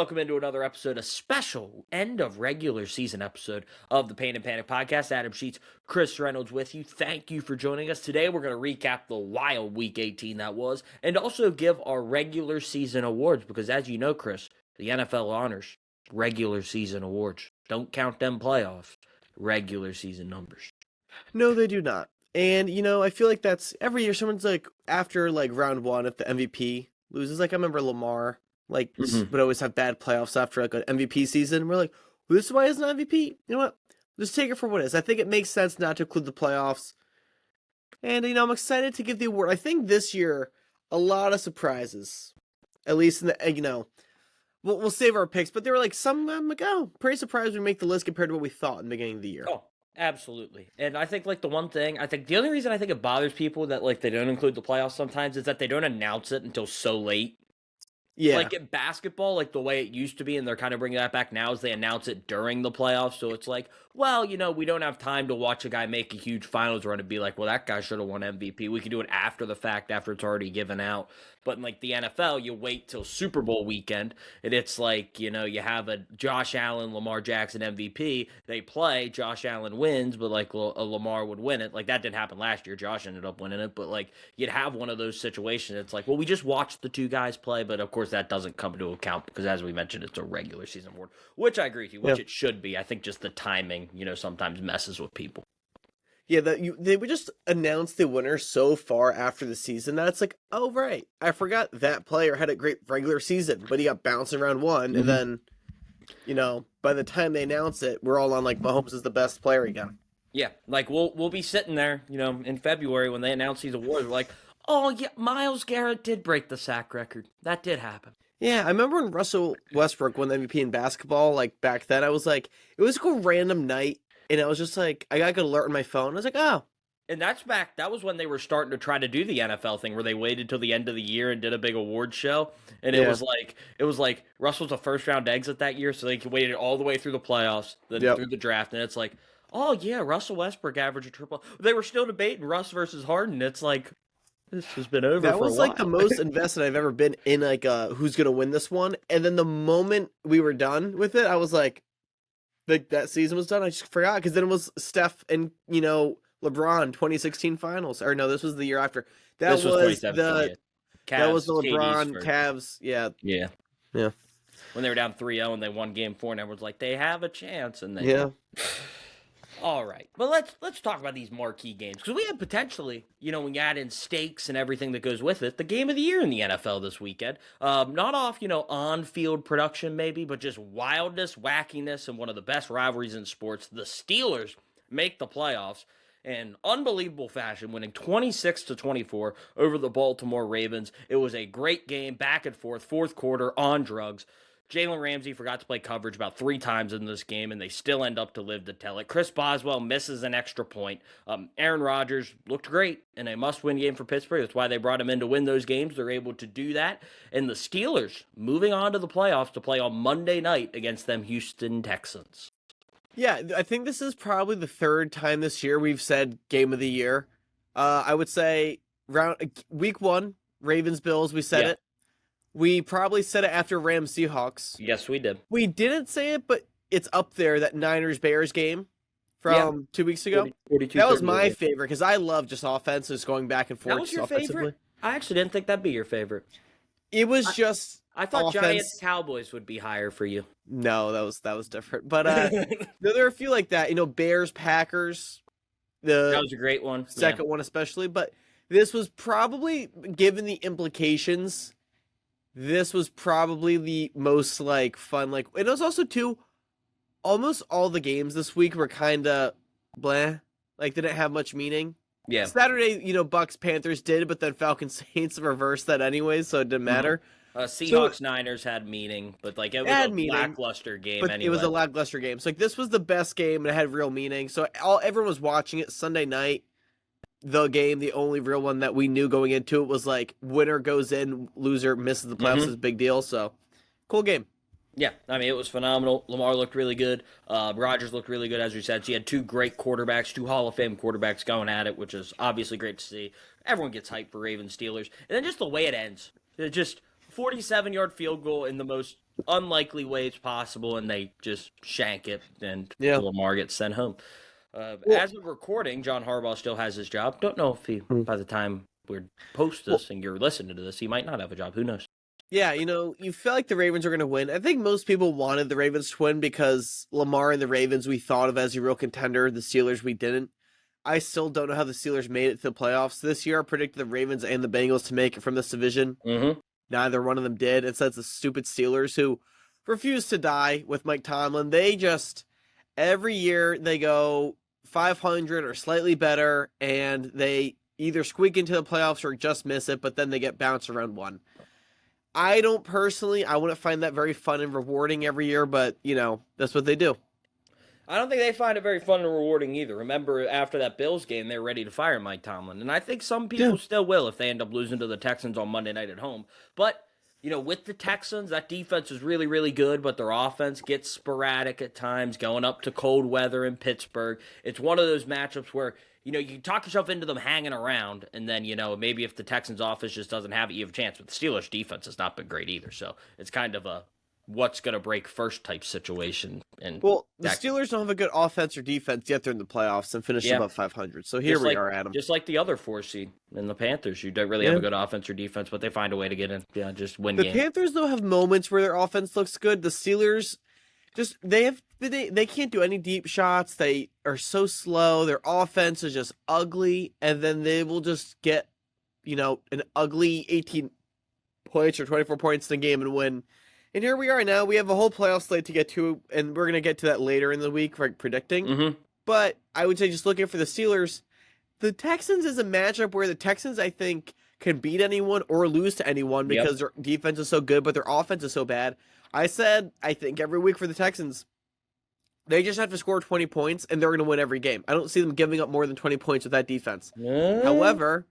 welcome into another episode, a special end of regular season episode of the Pain and Panic podcast. Adam Sheets, Chris Reynolds with you. Thank you for joining us. Today we're going to recap the wild Week 18 that was, and also give our regular season awards, because as you know, Chris, the NFL honors regular season awards. Don't count them playoffs. Regular season numbers. No, they do not. And, I feel like that's every year someone's like, after like round one, if the MVP loses, like I remember Lamar, would always have bad playoffs after like an MVP season. We're like, well, this is why he's an MVP. You know what? Just take it for what it is. I think it makes sense not to include the playoffs. And, I'm excited to give the award. I think this year, a lot of surprises. At least in the, we'll save our picks, but they were like, pretty surprised we make the list compared to what we thought in the beginning of the year. Oh, absolutely. And I think the only reason I think it bothers people that they don't include the playoffs sometimes is that they don't announce it until so late. Yeah. Like in basketball, the way it used to be, and they're kind of bringing that back now, is they announce it during the playoffs. So it's like, well, we don't have time to watch a guy make a huge finals run and be like, well, that guy should have won MVP. We can do it after the fact, after it's already given out. But in the NFL, you wait till Super Bowl weekend, and it's you have a Josh Allen, Lamar Jackson MVP. They play, Josh Allen wins, but a Lamar would win it. That didn't happen last year. Josh ended up winning it, but you'd have one of those situations. It's well, we just watched the two guys play, but of course that doesn't come into account because, as we mentioned, it's a regular season award, which I agree with you, which it should be. I think just the timing, sometimes messes with people. Yeah, they would just announce the winner so far after the season that it's like, oh, right, I forgot that player had a great regular season, but he got bounced in round one, and then, by the time they announce it, we're all on Mahomes is the best player again. Yeah, we'll be sitting there, in February when they announce these awards, we're like, oh yeah, Myles Garrett did break the sack record. That did happen. Yeah, I remember when Russell Westbrook won the MVP in basketball, back then, I was it was a random night. And I was just I got an alert on my phone. I was like, oh. And that was when they were starting to try to do the NFL thing where they waited till the end of the year and did a big award show. And it was Russell's a first round exit that year. So they waited all the way through the playoffs, then through the draft. And it's oh yeah, Russell Westbrook averaged a triple. They were still debating Russ versus Harden. It's this has been over that for a while. That was the most invested I've ever been in who's going to win this one. And then the moment we were done with it, I was that season was done. I just forgot because then it was Steph and LeBron 2016 finals. Or no, this was the year after. That was the LeBron Cavs. Yeah. When they were down 3-0 and they won Game 4, and everyone's they have a chance, and they All right, but let's talk about these marquee games because we have potentially, when you add in stakes and everything that goes with it, the game of the year in the NFL this weekend. Not off, on-field production maybe, but just wildness, wackiness, and one of the best rivalries in sports. The Steelers make the playoffs in unbelievable fashion, winning 26-24 over the Baltimore Ravens. It was a great game, back and forth, fourth quarter on drugs. Jalen Ramsey forgot to play coverage about 3 times in this game, and they still end up to live to tell it. Chris Boswell misses an extra point. Aaron Rodgers looked great in a must-win game for Pittsburgh. That's why they brought him in to win those games. They're able to do that. And the Steelers moving on to the playoffs to play on Monday night against them Houston Texans. Yeah, I think this is probably the third time this year we've said game of the year. I would say week 1, Ravens-Bills, we said it. We probably said it after Rams-Seahawks. Yes, we did. We didn't say it, but it's up there, that Niners-Bears game from 2 weeks ago. 42, that was my favorite, because I love just offenses going back and forth. That was your favorite? I actually didn't think that'd be your favorite. It was I thought Giants-Cowboys would be higher for you. No, that was different. But there are a few like that. Bears-Packers. That was a great one. Second one especially. But this was probably, given the implications... This was probably the most fun. And it was also too. Almost all the games this week were kind of blah. Didn't have much meaning. Yeah. Saturday, Bucks Panthers did, but then Falcons Saints reversed that anyway, so it didn't matter. Seahawks Niners had meaning, but it was a lackluster game. But anyway. It was a lackluster game. So this was the best game, and it had real meaning. So everyone was watching it Sunday night. The game, the only real one that we knew going into it was winner goes in, loser misses the playoffs is a big deal. So, cool game. Yeah, it was phenomenal. Lamar looked really good. Rodgers looked really good, as we said. So you had 2 great quarterbacks, 2 Hall of Fame quarterbacks going at it, which is obviously great to see. Everyone gets hyped for Ravens Steelers. And then just the way it ends. It just 47-yard field goal in the most unlikely ways possible, and they just shank it, and Yeah. Lamar gets sent home. Well, As of recording, John Harbaugh still has his job. Don't know if he, Hmm. by the time we post well, this and you're listening to this, he might not have a job. Who knows? yeah, you felt like the Ravens were going to win. I think most people wanted the Ravens to win because Lamar and the Ravens we thought of as a real contender. The Steelers we didn't. I still don't know how the Steelers made it to the playoffs this year. I predicted the Ravens and the Bengals to make it from this division. Mm-hmm. Neither one of them did. Instead, it's the stupid Steelers who refuse to die with Mike Tomlin. They just every year they go 500 or slightly better, and they either squeak into the playoffs or just miss it. But then they get bounced around one. I don't personally. I wouldn't find that very fun and rewarding every year, but that's what they do. I don't think they find it very fun and rewarding either. Remember, after that Bills game, they were ready to fire Mike Tomlin. And I think some people still will if they end up losing to the Texans on Monday night at home. But, with the Texans, that defense is really, really good, but their offense gets sporadic at times, going up to cold weather in Pittsburgh. It's one of those matchups where, you talk yourself into them hanging around, and then, maybe if the Texans' offense just doesn't have it, you have a chance. But the Steelers' defense has not been great either. So it's kind of a what's going to break first type situation. And well, the Steelers don't have a good offense or defense yet. They're in the playoffs and finished above 500. So here we are, Adam. Just like the other 4 seed in the Panthers, you don't really have a good offense or defense, but they find a way to get in. Yeah, just win games. The Panthers though have moments where their offense looks good. The Steelers they can't do any deep shots. They are so slow. Their offense is just ugly, and then they will just get an ugly 18 points or 24 points in the game and win. And here we are now. We have a whole playoff slate to get to, and we're going to get to that later in the week, like predicting. Mm-hmm. But I would say just looking for the Steelers, the Texans is a matchup where the Texans, I think, can beat anyone or lose to anyone because their defense is so good, but their offense is so bad. I said, I think every week for the Texans, they just have to score 20 points, and they're going to win every game. I don't see them giving up more than 20 points with that defense. However,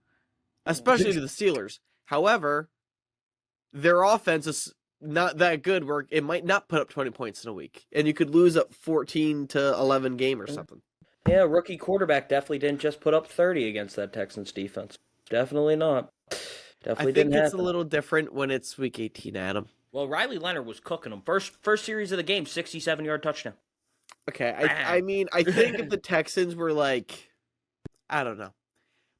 especially to the Steelers. However, their offense is not that good where it might not put up 20 points in a week, and you could lose a 14-11 game or something. Yeah, rookie quarterback definitely didn't just put up 30 against that Texans defense. Definitely not. Definitely didn't happen. It's a little different when it's week 18, Adam. Well, Riley Leonard was cooking them. First series of the game, 67-yard touchdown. Okay, I mean, I think if the Texans were I don't know.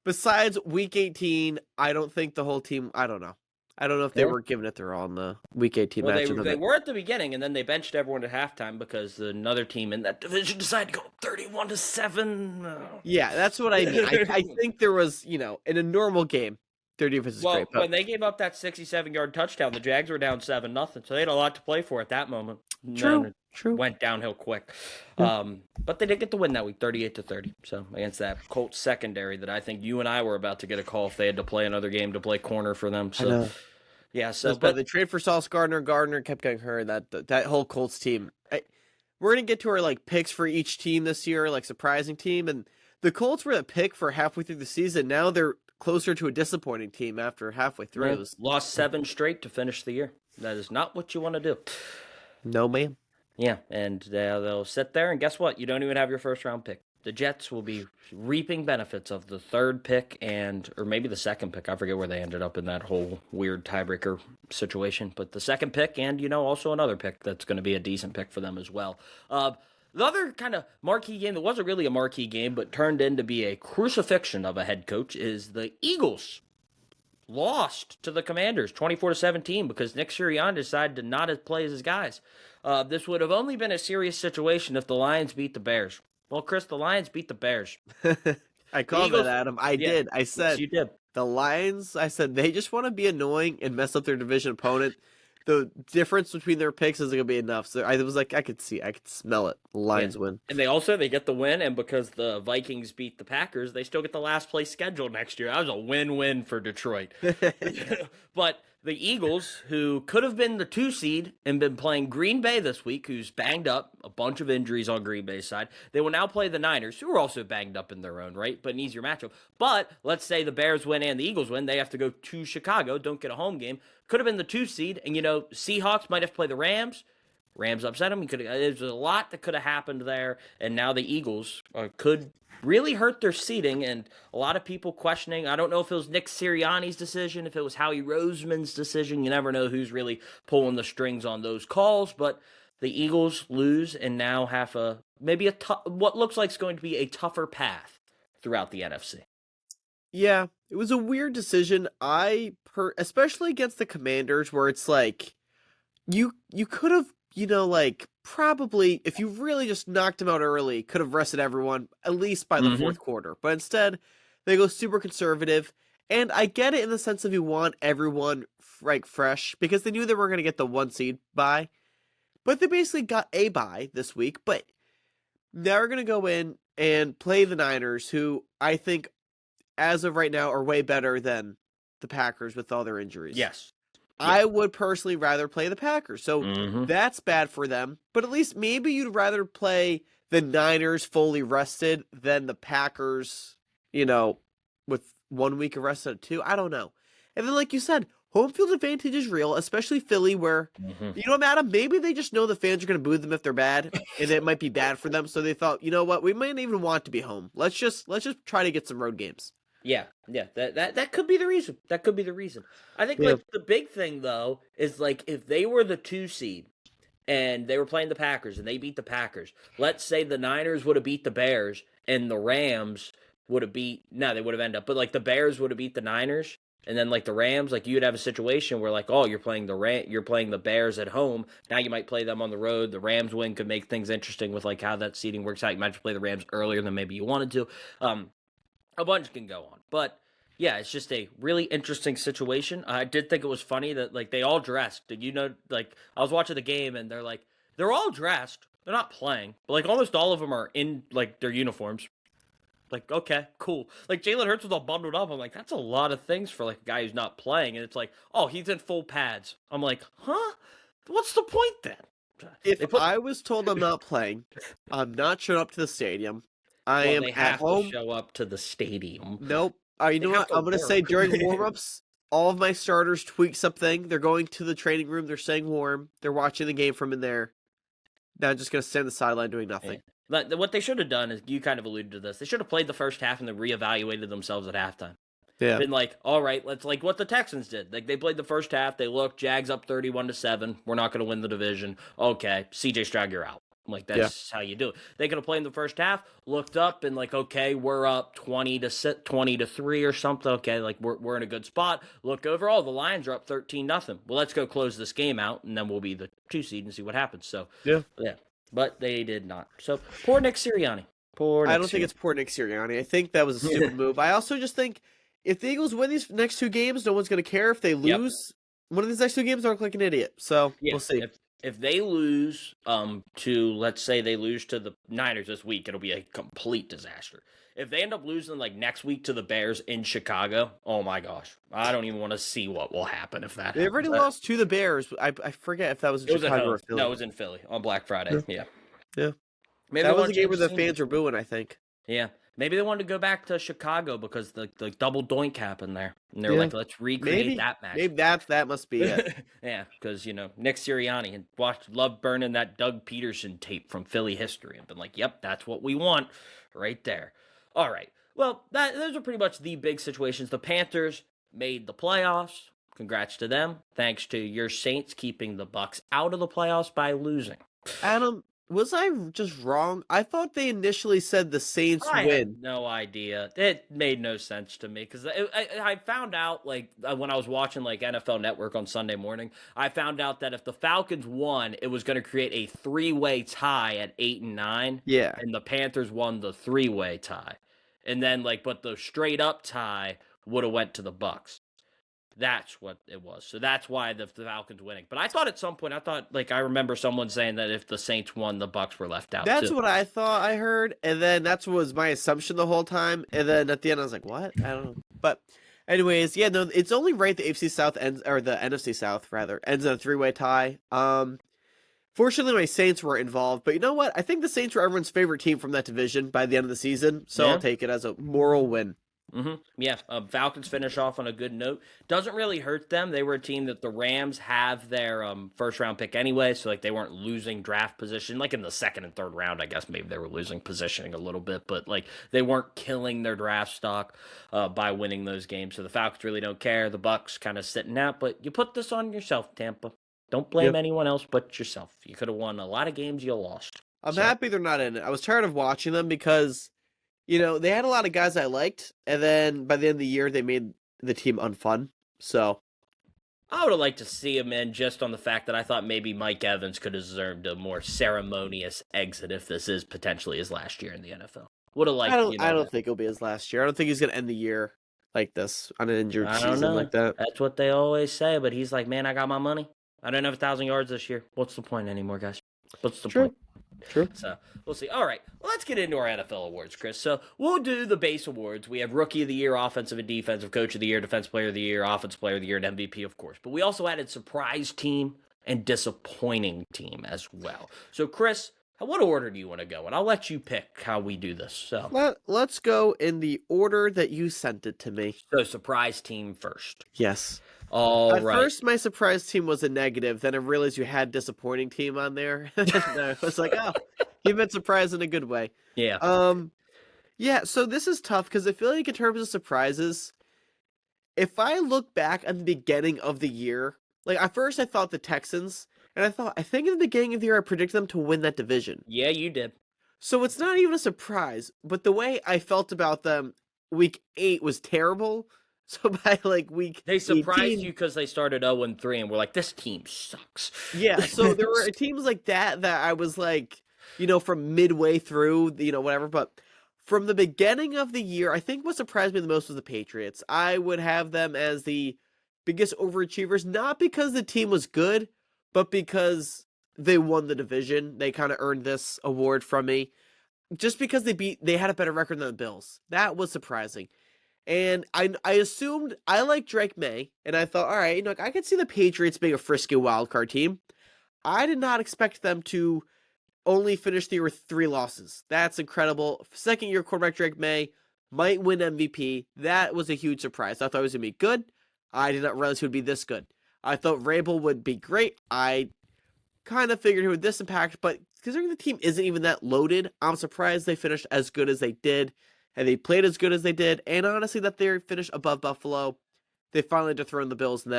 Besides week 18, I don't think the whole team, I don't know. I don't know if they were giving it their all in the week 18 matchup. They were at the beginning, and then they benched everyone at halftime because another team in that division decided to go 31-7. Yeah, that's what I mean. I think there was, in a normal game, their defense is great. When they gave up that 67-yard touchdown, the Jags were down 7-0, so they had a lot to play for at that moment. True. Went downhill quick. But they did get the win that week, 38-30. So against that Colts secondary that I think you and I were about to get a call if they had to play another game to play corner for them. So yeah, but they trade for Sauce Gardner. Gardner kept getting hurt. That whole Colts team. We're gonna get to our picks for each team this year, surprising team, and the Colts were a pick for halfway through the season. Now they're closer to a disappointing team after halfway through. Yeah, lost 7 straight to finish the year. That is not what you want to do. No, ma'am. Yeah, and they'll sit there, and guess what? You don't even have your first round pick. The Jets will be reaping benefits of the 3rd pick or maybe the 2nd pick. I forget where they ended up in that whole weird tiebreaker situation. But the 2nd pick and, also another pick that's going to be a decent pick for them as well. The other kind of marquee game that wasn't really a marquee game but turned into be a crucifixion of a head coach is the Eagles lost to the Commanders 24-17 because Nick Sirianni decided to not play as his guys. This would have only been a serious situation if the Lions beat the Bears. Well, Chris, the Lions beat the Bears. I called it, Adam. I did. I said, yes, you did. The Lions, I said, they just want to be annoying and mess up their division opponent. The difference between their picks isn't going to be enough. So I was I could smell it. The Lions win. And they get the win, and because the Vikings beat the Packers, they still get the last place schedule next year. That was a win-win for Detroit. But the Eagles, who could have been the 2 seed and been playing Green Bay this week, who's banged up, a bunch of injuries on Green Bay's side, they will now play the Niners, who are also banged up in their own right, but an easier matchup. But let's say the Bears win and the Eagles win, they have to go to Chicago, don't get a home game. Could have been the 2 seed, and Seahawks might have to play the Rams. Rams upset them. There's a lot that could have happened there, and now the Eagles could really hurt their seeding, and a lot of people questioning. I don't know if it was Nick Sirianni's decision, if it was Howie Roseman's decision. You never know who's really pulling the strings on those calls, but the Eagles lose and now have what looks like is going to be a tougher path throughout the NFC. Yeah, it was a weird decision. Especially against the Commanders, where it's like you could have, probably, if you really just knocked them out early, could have rested everyone at least by the fourth quarter. But instead, they go super conservative. And I get it in the sense of you want everyone fresh because they knew they were going to get the 1 seed bye. But they basically got a bye this week. But now we're going to go in and play the Niners, who I think, as of right now, are way better than the Packers with all their injuries. Yes. I would personally rather play the Packers. So that's bad for them. But at least maybe you'd rather play the Niners fully rested than the Packers, with 1 week of rest out of 2. I don't know. And then, like you said, home field advantage is real, especially Philly, where, Adam, maybe they just know the fans are going to boo them if they're bad, and it might be bad for them. So they thought, you know what, we might not even want to be home. Let's just try to get some road games. Yeah, that could be the reason. That could be the reason. I think the big thing though is if they were the 2 seed and they were playing the Packers and they beat the Packers. Let's say the Niners would have beat the Bears and the Rams would have they would have ended up. But the Bears would have beat the Niners and then the Rams, you'd have a situation where you're playing the Bears at home. Now you might play them on the road. The Rams win could make things interesting with how that seeding works out. You might play the Rams earlier than maybe you wanted to. A bunch can go on. But, yeah, it's just a really interesting situation. I did think it was funny that, they all dressed. Did you know, I was watching the game, and they're all dressed. They're not playing. But, almost all of them are in, their uniforms. Okay, cool. Jalen Hurts was all bundled up. I'm that's a lot of things for, a guy who's not playing. And it's oh, he's in full pads. I'm huh? What's the point then? If I was told I'm not playing, I'm not showing up to the stadium. I am at home. To show up to the stadium. Nope. You know what? I'm going to say during warm-ups, all of my starters tweak something. They're going to the training room. They're staying warm. They're watching the game from in there. Now I'm just going to stand on the sideline doing nothing. Yeah. But what they should have done is, you kind of alluded to this, they should have played the first half and then reevaluated themselves at halftime. Yeah. Been all right, let's what the Texans did. They played the first half. They looked, Jags up 31-7. We're not going to win the division. Okay, CJ Stroud, you're out. That's how you do it. They could have played in the first half, looked up, and okay, we're up 20-3 or something. Okay, we're in a good spot. Look overall, the Lions are up 13-0. Well, let's go close this game out, and then we'll be the 2 seed and see what happens. So yeah, but they did not. So poor Nick Sirianni. I don't think it's poor Nick Sirianni. I think that was a stupid move. I also just think if the Eagles win these next 2 games, no one's going to care. If they lose one of these next 2 games, they'll look like an idiot. So we'll see. If they lose let's say they lose to the Niners this week, it'll be a complete disaster. If they end up losing next week to the Bears in Chicago, oh my gosh, I don't even want to see what will happen if that. They already lost to the Bears. I forget if that was in Chicago or Philly. No, it was in Philly on Black Friday. Yeah. Maybe that was the game where the fans were booing, I think. Yeah. Maybe they wanted to go back to Chicago because the double doink happened there. And they're let's recreate that match. Maybe that must be it. Yeah, because, Nick Sirianni and loved burning that Doug Peterson tape from Philly history and been yep, that's what we want right there. All right. Well, those are pretty much the big situations. The Panthers made the playoffs. Congrats to them. Thanks to your Saints keeping the Bucs out of the playoffs by losing. Adam, was I just wrong? I thought they initially said the Saints win. I had no idea. It made no sense to me because I found out when I was watching NFL Network on Sunday morning, I found out that if the Falcons won, it was going to create a 3-way tie at 8-9. Yeah, and the Panthers won the 3-way tie, and then but the straight up tie would have went to the Bucs. That's what it was. So that's why the Falcons winning. But I thought at some point, I remember someone saying that if the Saints won, the Bucs were left out. That's what I thought I heard. And then that was my assumption the whole time. And then at the end, I was like, what? I don't know. But anyways, yeah, no, it's only right the AFC South ends, or the NFC South, rather, ends in a 3-way tie. Fortunately, my Saints were involved. But you know what? I think the Saints were everyone's favorite team from that division by the end of the season. So I'll take it as a moral win. Yeah, Falcons finish off on a good note. Doesn't really hurt them. They were a team that the Rams have their first round pick anyway, so like they weren't losing draft position. Like in the second and third round, I guess maybe they were losing positioning a little bit, but like they weren't killing their draft stock by winning those games. So the Falcons really don't care. The Bucks kind of sitting out, but you put this on yourself, Tampa. Don't blame Yep. anyone else but yourself. You could have won a lot of games you lost. I'm happy they're not in it. I was tired of watching them because, they had a lot of guys I liked, and then by the end of the year, they made the team unfun. So I would have liked to see him in just on the fact that I thought maybe Mike Evans could have deserved a more ceremonious exit if this is potentially his last year in the NFL. Would have liked. I don't think it'll be his last year. I don't think he's gonna end the year like this on an injured I don't season know. like that. That's what they always say, but he's like, man, I got my money. I don't have 1,000 yards this year. What's the point anymore, guys? What's the point? True. So we'll see. All right, well, let's get into our NFL awards, Chris. So we'll do the base awards. We have Rookie of the Year, Offensive and Defensive Coach of the Year, Defensive Player of the Year, Offensive Player of the Year, and MVP, of course. But we also added Surprise Team and Disappointing Team as well. So, Chris, what order do you want to go in? I'll let you pick how we do this. So Let's go in the order that you sent it to me. So Surprise Team first. Yes. At first, my surprise team was a negative. Then I realized you had disappointing team on there. I was like, oh, you meant surprise in a good way. Yeah. Yeah. So this is tough because I feel like in terms of surprises, if I look back at the beginning of the year, like at first I thought the Texans, and I think in the beginning of the year I predicted them to win that division. Yeah, you did. So it's not even a surprise, but the way I felt about them week 8 was terrible. So by like week They surprised 18, you because they started 0-3 and we're like, this team sucks. yeah, so there were teams like that I was like, from midway through, whatever. But from the beginning of the year, I think what surprised me the most was the Patriots. I would have them as the biggest overachievers, not because the team was good, but because they won the division. They kind of earned this award from me. Just because they had a better record than the Bills. That was surprising. And I assumed I like Drake May, and I thought, all right, I could see the Patriots being a frisky wildcard team. I did not expect them to only finish the year with 3 losses. That's incredible. Second-year quarterback Drake May might win MVP. That was a huge surprise. I thought it was going to be good. I did not realize he would be this good. I thought Rabel would be great. I kind of figured he would this impact, but considering the team isn't even that loaded, I'm surprised they finished as good as they did. And they played as good as they did, and honestly, that they finished above Buffalo. They finally dethroned the Bills in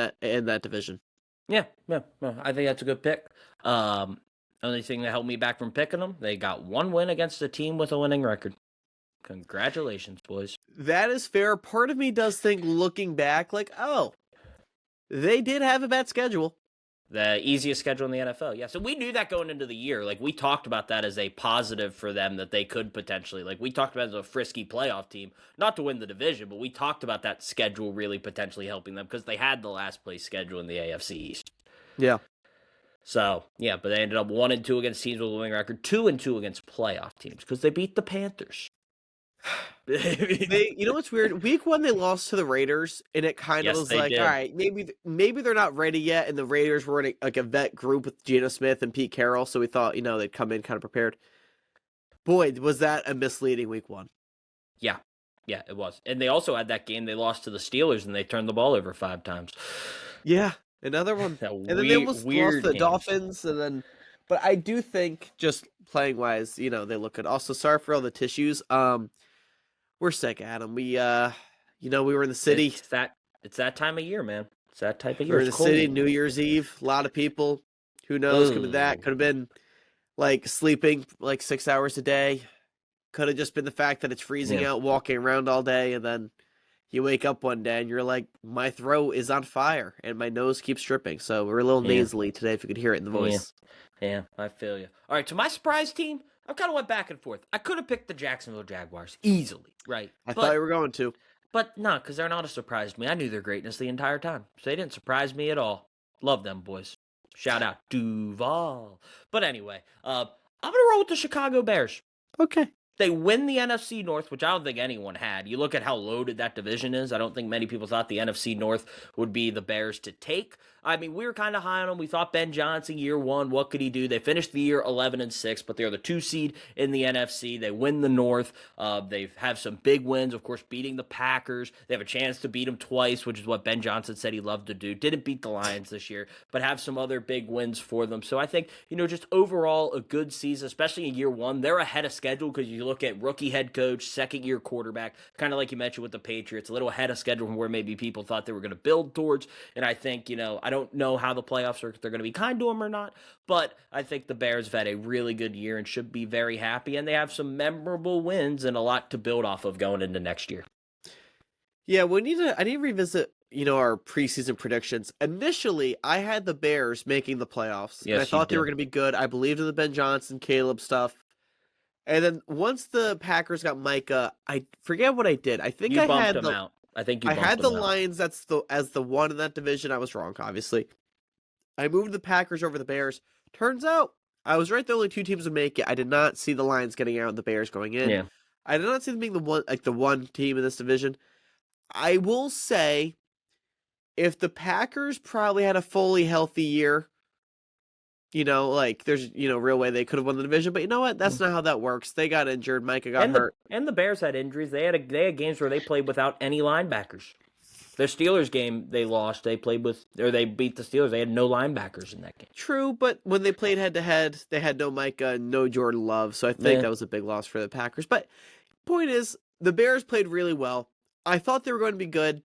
that division. Yeah, I think that's a good pick. Only thing that held me back from picking them, they got 1 win against a team with a winning record. Congratulations, boys. That is fair. Part of me does think, looking back, like, oh, they did have a bad schedule. The easiest schedule in the NFL. Yeah, so we knew that going into the year. Like, we talked about that as a positive for them that they could potentially, like, we talked about it as a frisky playoff team, not to win the division, but we talked about that schedule really potentially helping them because they had the last place schedule in the AFC East. Yeah. So, yeah, but they ended up 1-2 against teams with a winning record, 2-2 against playoff teams because they beat the Panthers. You know what's weird? Week 1 they lost to the Raiders, and it kind of was like, did. all right, maybe they're not ready yet. And the Raiders were in a vet group with Geno Smith and Pete Carroll, so we thought they'd come in kind of prepared. Boy, was that a misleading week 1. Yeah, it was. And they also had that game they lost to the Steelers, and they turned the ball over 5 times. Yeah, another one. And then they almost lost to the Dolphins, and then. But I do think just playing wise, they look good. Also, sorry for all the tissues. We're sick, Adam. We were in the city. It's that time of year, man. It's that type of year. We're in the city, New Year's Eve. A lot of people. Who knows? Could have been like sleeping like 6 hours a day. Could have just been the fact that it's freezing out, walking around all day, and then you wake up one day and you're like, my throat is on fire and my nose keeps dripping. So we're a little nasally today, if you could hear it in the voice. Yeah, I feel you. All right, to my surprise team, I kind of went back and forth. I could have picked the Jacksonville Jaguars easily, right? I thought you were going to. But no, because they're not a surprise to me. I knew their greatness the entire time. So they didn't surprise me at all. Love them, boys. Shout out Duval. But anyway, I'm going to roll with the Chicago Bears. Okay. They win the NFC North, which I don't think anyone had. You look at how loaded that division is. I don't think many people thought the NFC North would be the Bears to take. I mean, we were kind of high on them. We thought Ben Johnson, year one, what could he do? They finished the year 11-6, but they're the 2 seed in the NFC. They win the North. They have some big wins, of course, beating the Packers. They have a chance to beat them twice, which is what Ben Johnson said he loved to do. Didn't beat the Lions this year, but have some other big wins for them. So I think, just overall a good season, especially in year one. They're ahead of schedule because you look at rookie head coach, second-year quarterback, kind of like you mentioned with the Patriots, a little ahead of schedule from where maybe people thought they were going to build towards. And I think, I don't know how the playoffs are, they're going to be kind to them or not, but I think the Bears have had a really good year and should be very happy, and they have some memorable wins and a lot to build off of going into next year. Yeah, I need to revisit, our preseason predictions. Initially, I had the Bears making the playoffs, yes, and I thought they were going to be good. I believed in the Ben Johnson, Caleb stuff. And then once the Packers got Micah, I forget what I did. I think I bumped them out. I think I had the Lions as the one in that division. I was wrong, obviously. I moved the Packers over the Bears. Turns out I was right. The only 2 teams would make it. I did not see the Lions getting out and the Bears going in. Yeah. I did not see them being the one team in this division. I will say, if the Packers probably had a fully healthy year, there's, real way they could have won the division. But you know what? That's not how that works. They got injured. Micah got hurt. And the Bears had injuries. They had games where they played without any linebackers. Their Steelers game, they lost. They beat the Steelers. They had no linebackers in that game. True, but when they played head-to-head, they had no Micah, no Jordan Love. So I think that was a big loss for the Packers. But point is, the Bears played really well. I thought they were going to be good.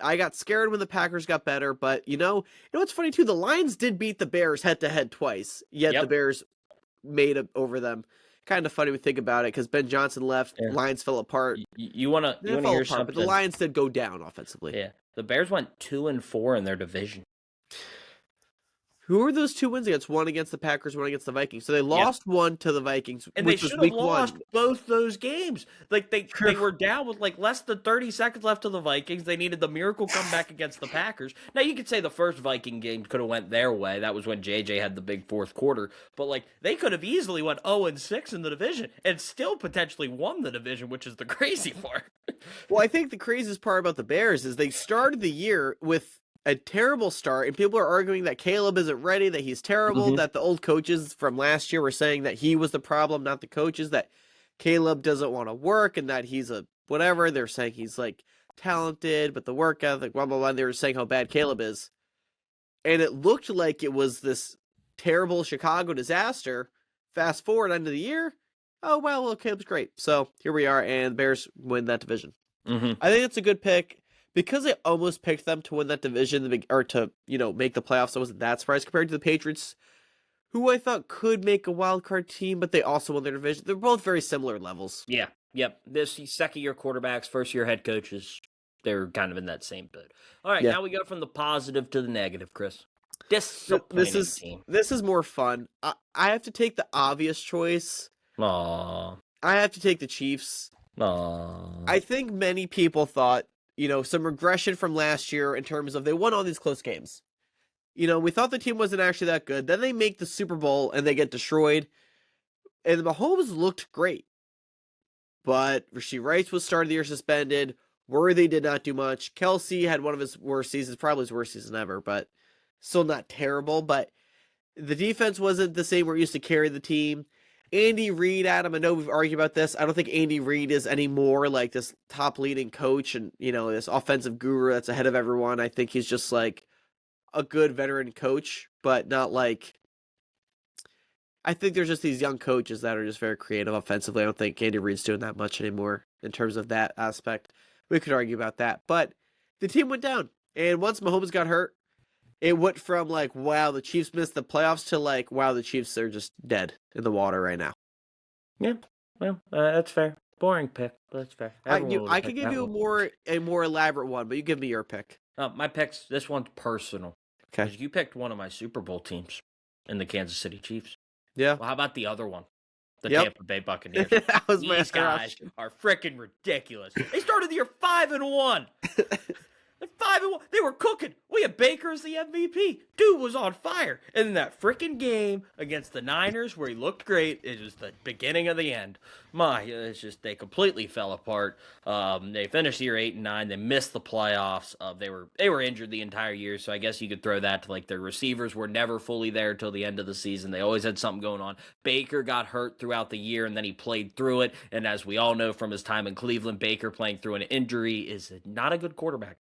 I got scared when the Packers got better, but you know what's funny too? The Lions did beat the Bears head-to-head twice, yet the Bears made it over them. Kind of funny when we think about it, because Ben Johnson left, Lions fell apart. You want to hear something? But the Lions did go down offensively. Yeah, the Bears went 2-4 in their division. Who are those 2 wins against? One against the Packers, one against the Vikings. So they lost one to the Vikings, and which they should was have lost both those games. Like they were down with less than 30 seconds left to the Vikings. They needed the miracle comeback against the Packers. Now you could say the first Viking game could have went their way. That was when JJ had the big fourth quarter. But they could have easily went 0-6 in the division and still potentially won the division, which is the crazy part. Well, I think the craziest part about the Bears is they started the year with a terrible start, and people are arguing that Caleb isn't ready, that he's terrible, that the old coaches from last year were saying that he was the problem, not the coaches, that Caleb doesn't want to work, and that he's a whatever. They're saying he's talented, but the work ethic, blah, blah, blah. They were saying how bad Caleb is. And it looked like it was this terrible Chicago disaster. Fast forward end of the year. Oh, well, Caleb's great. So here we are, and the Bears win that division. I think it's a good pick. Because I almost picked them to win that division, or to, make the playoffs, I wasn't that surprised compared to the Patriots, who I thought could make a wild card team, but they also won their division. They're both very similar levels. Yeah, yep. This second-year quarterbacks, first-year head coaches, they're kind of in that same boat. All right, now we go from the positive to the negative, Chris. This is more fun. I have to take the obvious choice. Aww. I have to take the Chiefs. Aww. I think many people thought, some regression from last year in terms of they won all these close games. We thought the team wasn't actually that good. Then they make the Super Bowl and they get destroyed. And Mahomes looked great. But Rasheed Rice was start of the year suspended. Worthy did not do much. Kelsey had one of his worst seasons, probably his worst season ever, but still not terrible. But the defense wasn't the same where it used to carry the team. Andy Reid, Adam, I know we've argued about this. I don't think Andy Reid is anymore this top leading coach and, this offensive guru that's ahead of everyone. I think he's just a good veteran coach, but not I think there's just these young coaches that are just very creative offensively. I don't think Andy Reid's doing that much anymore in terms of that aspect. We could argue about that, but the team went down. And once Mahomes got hurt, it went from wow, the Chiefs missed the playoffs to wow, the Chiefs are just dead in the water right now. Yeah, well, that's fair. Boring pick, but that's fair. I could give you a more elaborate one, but you give me your pick. My pick's, this one's personal. Okay. You picked one of my Super Bowl teams in the Kansas City Chiefs. Yeah. Well, how about the other one? The Tampa Bay Buccaneers. These guys are freaking ridiculous. They started the year 5-1. 5-1. They were cooking. We had Baker as the MVP. Dude was on fire. And in that freaking game against the Niners where he looked great, it was the beginning of the end. It's just they completely fell apart. They finished the year 8-9. They missed the playoffs. They were injured the entire year, so I guess you could throw that to like their receivers were never fully there till the end of the season. They always had something going on. Baker got hurt throughout the year, and then he played through it. And as we all know from his time in Cleveland, Baker playing through an injury is not a good quarterback.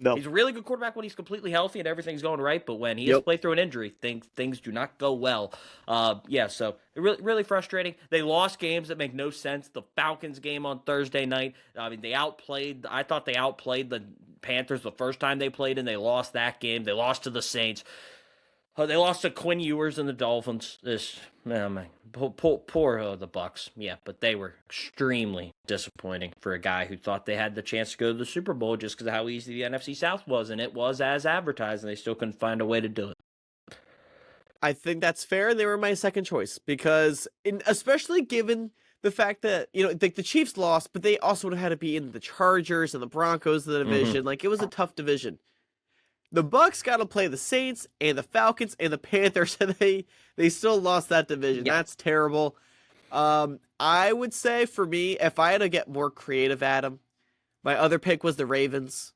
No. He's a really good quarterback when he's completely healthy and everything's going right, but when he has to play through an injury, things do not go well. So really, really frustrating. They lost games that make no sense. The Falcons game on Thursday night, I mean, I thought they outplayed the Panthers the first time they played, and they lost that game. They lost to the Saints. They lost to Quinn Ewers and the Dolphins. Poor the Bucs. Yeah, but they were extremely disappointing for a guy who thought they had the chance to go to the Super Bowl just because of how easy the NFC South was, and it was as advertised, and they still couldn't find a way to do it. I think that's fair. They were my second choice because, especially given the fact that the Chiefs lost, but they also would have had to be in the Chargers and the Broncos of the division. Like, it was a tough division. The Bucs got to play the Saints and the Falcons and the Panthers, and they still lost that division. Yeah. That's terrible. I would say for me, if I had to get more creative, Adam, my other pick was the Ravens.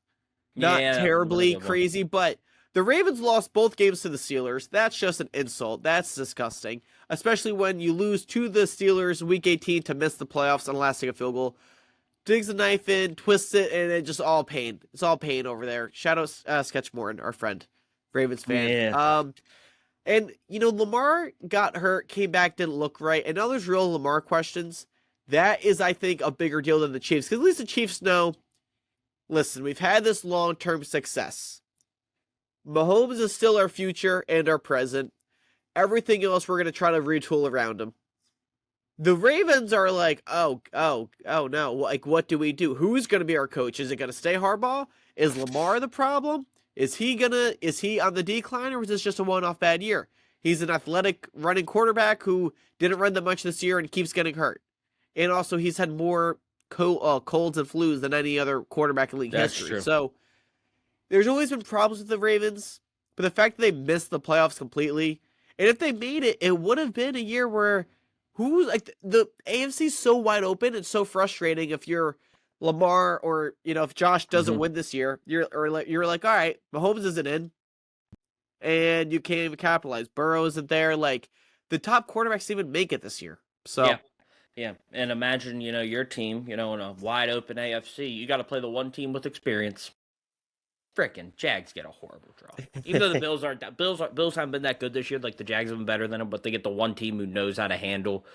Not terribly crazy, but the Ravens lost both games to the Steelers. That's just an insult. That's disgusting, especially when you lose to the Steelers Week 18 to miss the playoffs on last second field goal. Digs the knife in, twists it, and it's just all pain. It's all pain over there. Shout out Sketchmore, our friend, Ravens fan. Yeah. And, Lamar got hurt, came back, didn't look right. And now there's real Lamar questions. That is, I think, a bigger deal than the Chiefs. Because at least the Chiefs know, listen, we've had this long-term success. Mahomes is still our future and our present. Everything else, we're going to try to retool around him. The Ravens are like, oh no, like, what do we do? Who's going to be our coach? Is it going to stay Harbaugh? Is Lamar the problem? Is he on the decline, or was this just a one-off bad year? He's an athletic running quarterback who didn't run that much this year and keeps getting hurt. And also, he's had more colds and flus than any other quarterback in league history. True. So, there's always been problems with the Ravens, but the fact that they missed the playoffs completely, and if they made it, it would have been a year where the AFC's so wide open and so frustrating if you're Lamar or, if Josh doesn't win this year, you're like, all right, Mahomes isn't in and you can't even capitalize. Burrow isn't there. Like, the top quarterbacks didn't even make it this year. So yeah. And imagine, your team, in a wide open AFC, you got to play the one team with experience. Frickin' Jags get a horrible draw. Even though the Bills haven't been that good this year, like the Jags have been better than them, but they get the one team who knows how to handle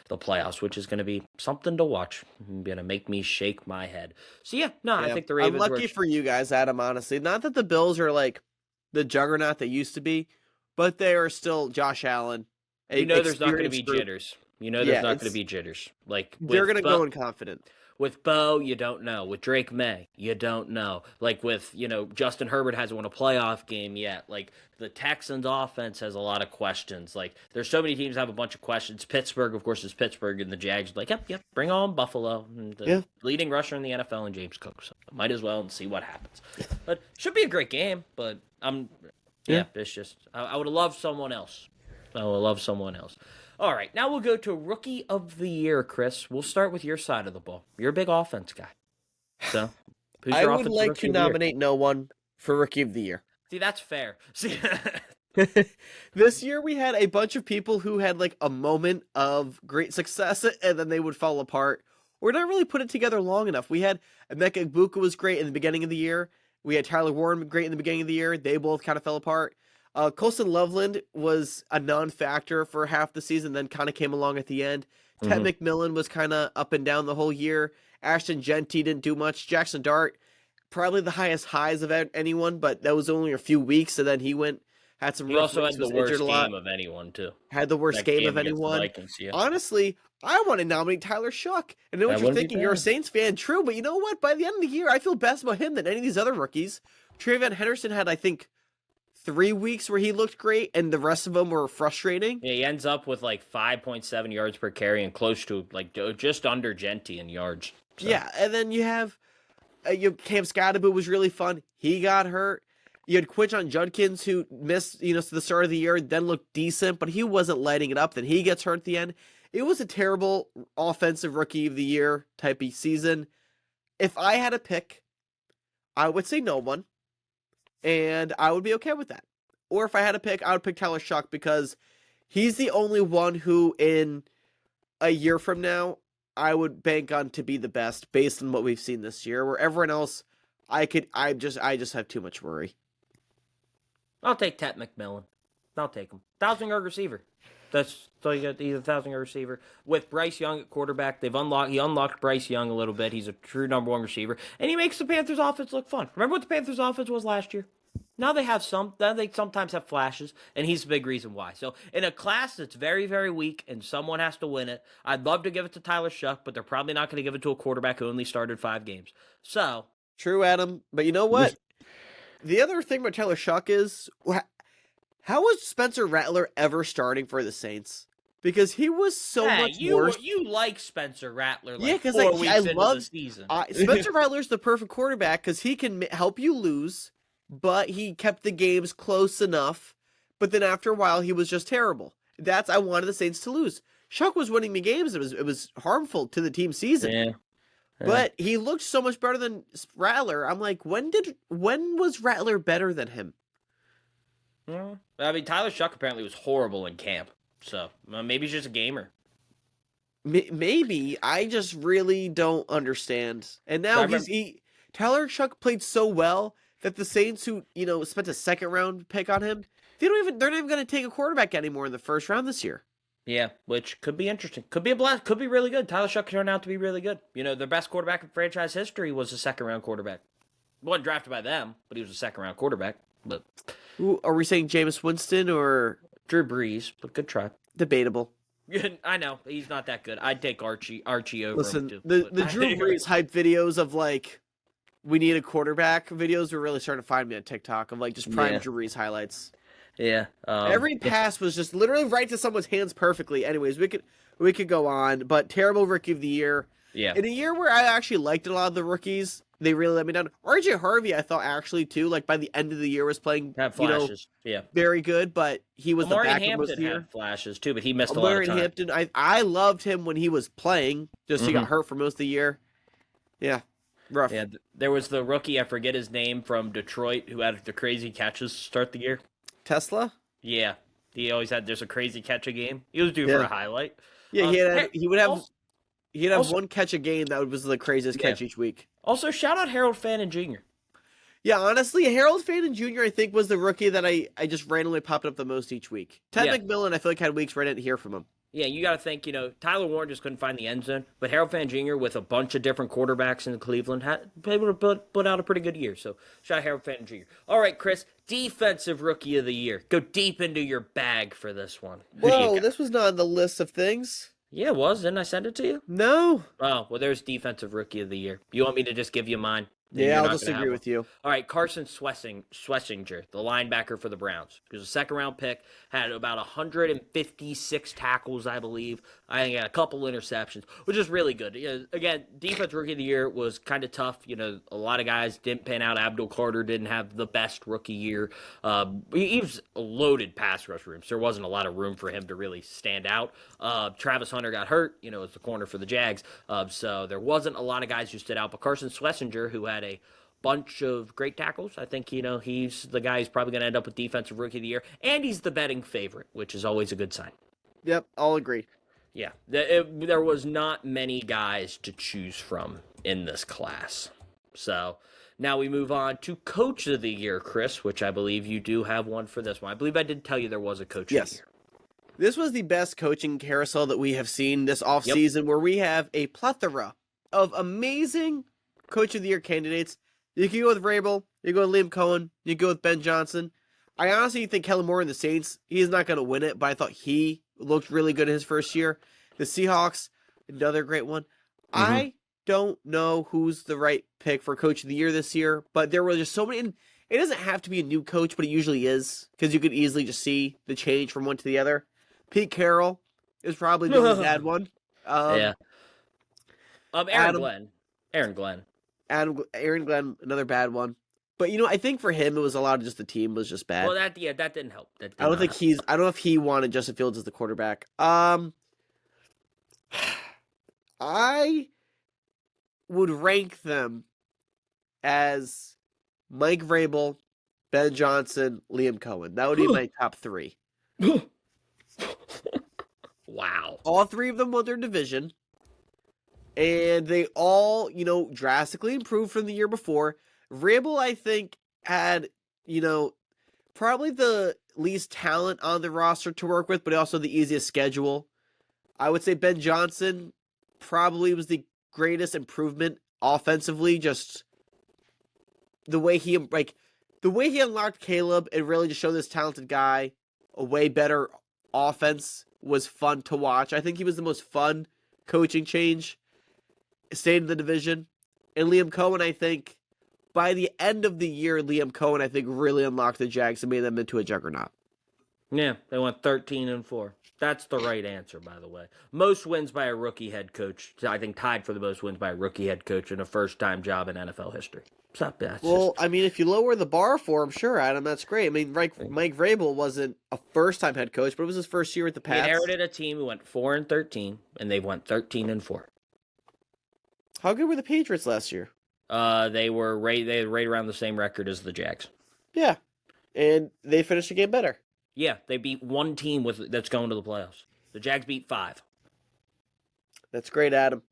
the playoffs, which is going to be something to watch. Going to make me shake my head. So I think the Ravens. I'm lucky for you guys, Adam. Honestly, not that the Bills are like the juggernaut they used to be, but they are still Josh Allen. There's not going to be jitters. There's not going to be jitters. Like, they're going to go in confident. With Bo, you don't know. With Drake May, you don't know. Like with, Justin Herbert hasn't won a playoff game yet. Like the Texans offense has a lot of questions. Like there's so many teams have a bunch of questions. Pittsburgh, of course, is Pittsburgh, and the Jags are like, yep, bring on Buffalo. And the leading rusher in the NFL and James Cook. So might as well and see what happens. But should be a great game, but it's just, I would have loved someone else. All right, now we'll go to Rookie of the Year, Chris. We'll start with your side of the ball. You're a big offense guy. So, who's your I would like to nominate no one for Rookie of the Year. See, that's fair. See, this year we had a bunch of people who had like a moment of great success and then they would fall apart or not really put it together long enough. We had Emeka Egbuka was great in the beginning of the year. We had Tyler Warren great in the beginning of the year. They both kind of fell apart. Colston Loveland was a non-factor for half the season, then kind of came along at the end. Ted McMillan was kind of up and down the whole year. Ashton Genty didn't do much. Jackson Dart, probably the highest highs of anyone, but that was only a few weeks, and then he had some rough weeks. He also had the worst game of anyone, too. Had the worst game of anyone. Vikings, yeah. Honestly, I want to nominate Tyler Shough. I know what you're thinking. You're a Saints fan, true, but you know what? By the end of the year, I feel best about him than any of these other rookies. Trayvon Henderson had, I think, 3 weeks where he looked great, and the rest of them were frustrating. Yeah, he ends up with like 5.7 yards per carry and close to like just under Genty in yards. So. Yeah, and then you have Cam Scottaboo was really fun. He got hurt. You had Quinton Judkins, who missed, the start of the year, then looked decent, but he wasn't lighting it up. Then he gets hurt at the end. It was a terrible offensive rookie of the year type of season. If I had a pick, I would say no one, and I would be okay with that. Or if I had a pick, I would pick Tyler Shuck because he's the only one who, in a year from now, I would bank on to be the best based on what we've seen this year. Where everyone else, I just have too much worry. I'll take Tet McMillan. I'll take him. 1,000-yard receiver. That's so you got. He's a 1,000-yard receiver with Bryce Young at quarterback. He unlocked Bryce Young a little bit. He's a true number one receiver, and he makes the Panthers offense look fun. Remember what the Panthers offense was last year? Now they have they sometimes have flashes, and he's a big reason why. So in a class that's very, very weak and someone has to win it, I'd love to give it to Tyler Shuck, but they're probably not going to give it to a quarterback who only started 5 games. So true, Adam. But you know what? The other thing about Tyler Shuck is, how was Spencer Rattler ever starting for the Saints? Because he was so much worse. You like Spencer Rattler, yeah, because I love the season. Spencer Rattler's the perfect quarterback because he can help you lose, but he kept the games close enough. But then after a while, he was just terrible. I wanted the Saints to lose. Shuck was winning me games. It was harmful to the team's season. Yeah. But he looked so much better than Rattler. I'm like, when was Rattler better than him? Yeah. I mean, Tyler Shuck apparently was horrible in camp. So maybe he's just a gamer. Maybe. I just really don't understand. And now Tyler Shuck played so well that the Saints, who spent a second round pick on him, they're not even going to take a quarterback anymore in the first round this year. Yeah, which could be interesting. Could be a blast. Could be really good. Tyler Shuck turned out to be really good. The best quarterback in franchise history was a second-round quarterback. He wasn't drafted by them, but he was a second-round quarterback. But ooh, are we saying Jameis Winston or Drew Brees? But good try. Debatable. I know he's not that good. I'd take Archie over Listen, him too. The Drew Brees hype videos of we need a quarterback videos were really starting to find me on TikTok of just prime Drew Brees highlights. Yeah. Every pass was just literally right to someone's hands perfectly. Anyways, we could go on, but terrible rookie of the year. Yeah. In a year where I actually liked a lot of the rookies, they really let me down. RJ Harvey, I thought actually too, by the end of the year was playing flashes. very good, but he was Amari the back Hampton most of the year. had flashes too, but he missed a lot of time. Hampton, I loved him when he was playing. Just he got hurt for most of the year. Yeah. Rough. Yeah, there was the rookie, I forget his name, from Detroit who had the crazy catches to start the year. Tesla? Yeah. He always had just a crazy catch a game. He was due for a highlight. Yeah, he'd have one catch a game that was the craziest catch each week. Also, shout out Harold Fannin Jr. Yeah, honestly, Harold Fannin Jr. I think was the rookie that I just randomly popped up the most each week. Ted McMillan, I feel like had weeks where I didn't hear from him. Yeah, you got to think, Tyler Warren just couldn't find the end zone, but Harold Fannin Jr. with a bunch of different quarterbacks in Cleveland had been able to put out a pretty good year. So, shout out Harold Fannin Jr. All right, Chris, defensive rookie of the year. Go deep into your bag for this one. Whoa, this was not on the list of things. Yeah, it was. Didn't I send it to you? No. Oh, well, there's defensive rookie of the year. You want me to just give you mine? Yeah, I'll just agree with you. All right, Carson Schlesinger, the linebacker for the Browns. He was a second-round pick, had about 156 tackles, I believe. I think a couple interceptions, which is really good. Again, defense rookie of the year was kind of tough. A lot of guys didn't pan out. Abdul Carter didn't have the best rookie year. He was a loaded pass rush room, so there wasn't a lot of room for him to really stand out. Travis Hunter got hurt, as the corner for the Jags. So there wasn't a lot of guys who stood out. But Carson Schlesinger, who had a bunch of great tackles. I think, he's the guy who's probably going to end up with Defensive Rookie of the Year. And he's the betting favorite, which is always a good sign. Yep, I'll agree. Yeah, there was not many guys to choose from in this class. So now we move on to Coach of the Year, Chris, which I believe you do have one for this one. I believe I did tell you there was a Coach of the Year. This was the best coaching carousel that we have seen this offseason, where we have a plethora of amazing Coach of the Year candidates. You can go with Vrabel, you can go with Liam Cohen, you can go with Ben Johnson. I honestly think Kellen Moore and the Saints, he's not going to win it, but I thought he looked really good in his first year. The Seahawks, another great one. I don't know who's the right pick for Coach of the Year this year, but there were just so many. And it doesn't have to be a new coach, but it usually is, because you could easily just see the change from one to the other. Pete Carroll is probably the bad one. Aaron Glenn. Aaron Glenn, another bad one. But I think for him it was a lot of just the team was just bad. Well, that didn't help. That did I don't not think help. I don't know if he wanted Justin Fields as the quarterback. I would rank them as Mike Vrabel, Ben Johnson, Liam Cohen. That would be my top 3. Wow. All 3 of them won their division. And they all, drastically improved from the year before. Vrabel, I think, had, probably the least talent on the roster to work with, but also the easiest schedule. I would say Ben Johnson probably was the greatest improvement offensively, just the way he unlocked Caleb and really just showed this talented guy a way better offense was fun to watch. I think he was the most fun coaching change stayed in the division. And Liam Cohen, I think, by the end of the year, Liam Cohen, I think, really unlocked the Jags and made them into a juggernaut. Yeah, they went 13-4. That's the right answer, by the way. Most wins by a rookie head coach. I think tied for the most wins by a rookie head coach in a first-time job in NFL history. I mean, if you lower the bar for him, sure, Adam, that's great. I mean, Mike Vrabel wasn't a first-time head coach, but it was his first year with the Pats. He inherited a team who went 4-13, and they went 13-4. How good were the Patriots last year? They were right around the same record as the Jags. Yeah, and they finished the game better. Yeah, they beat one team that's going to the playoffs. The Jags beat 5. That's great, Adam.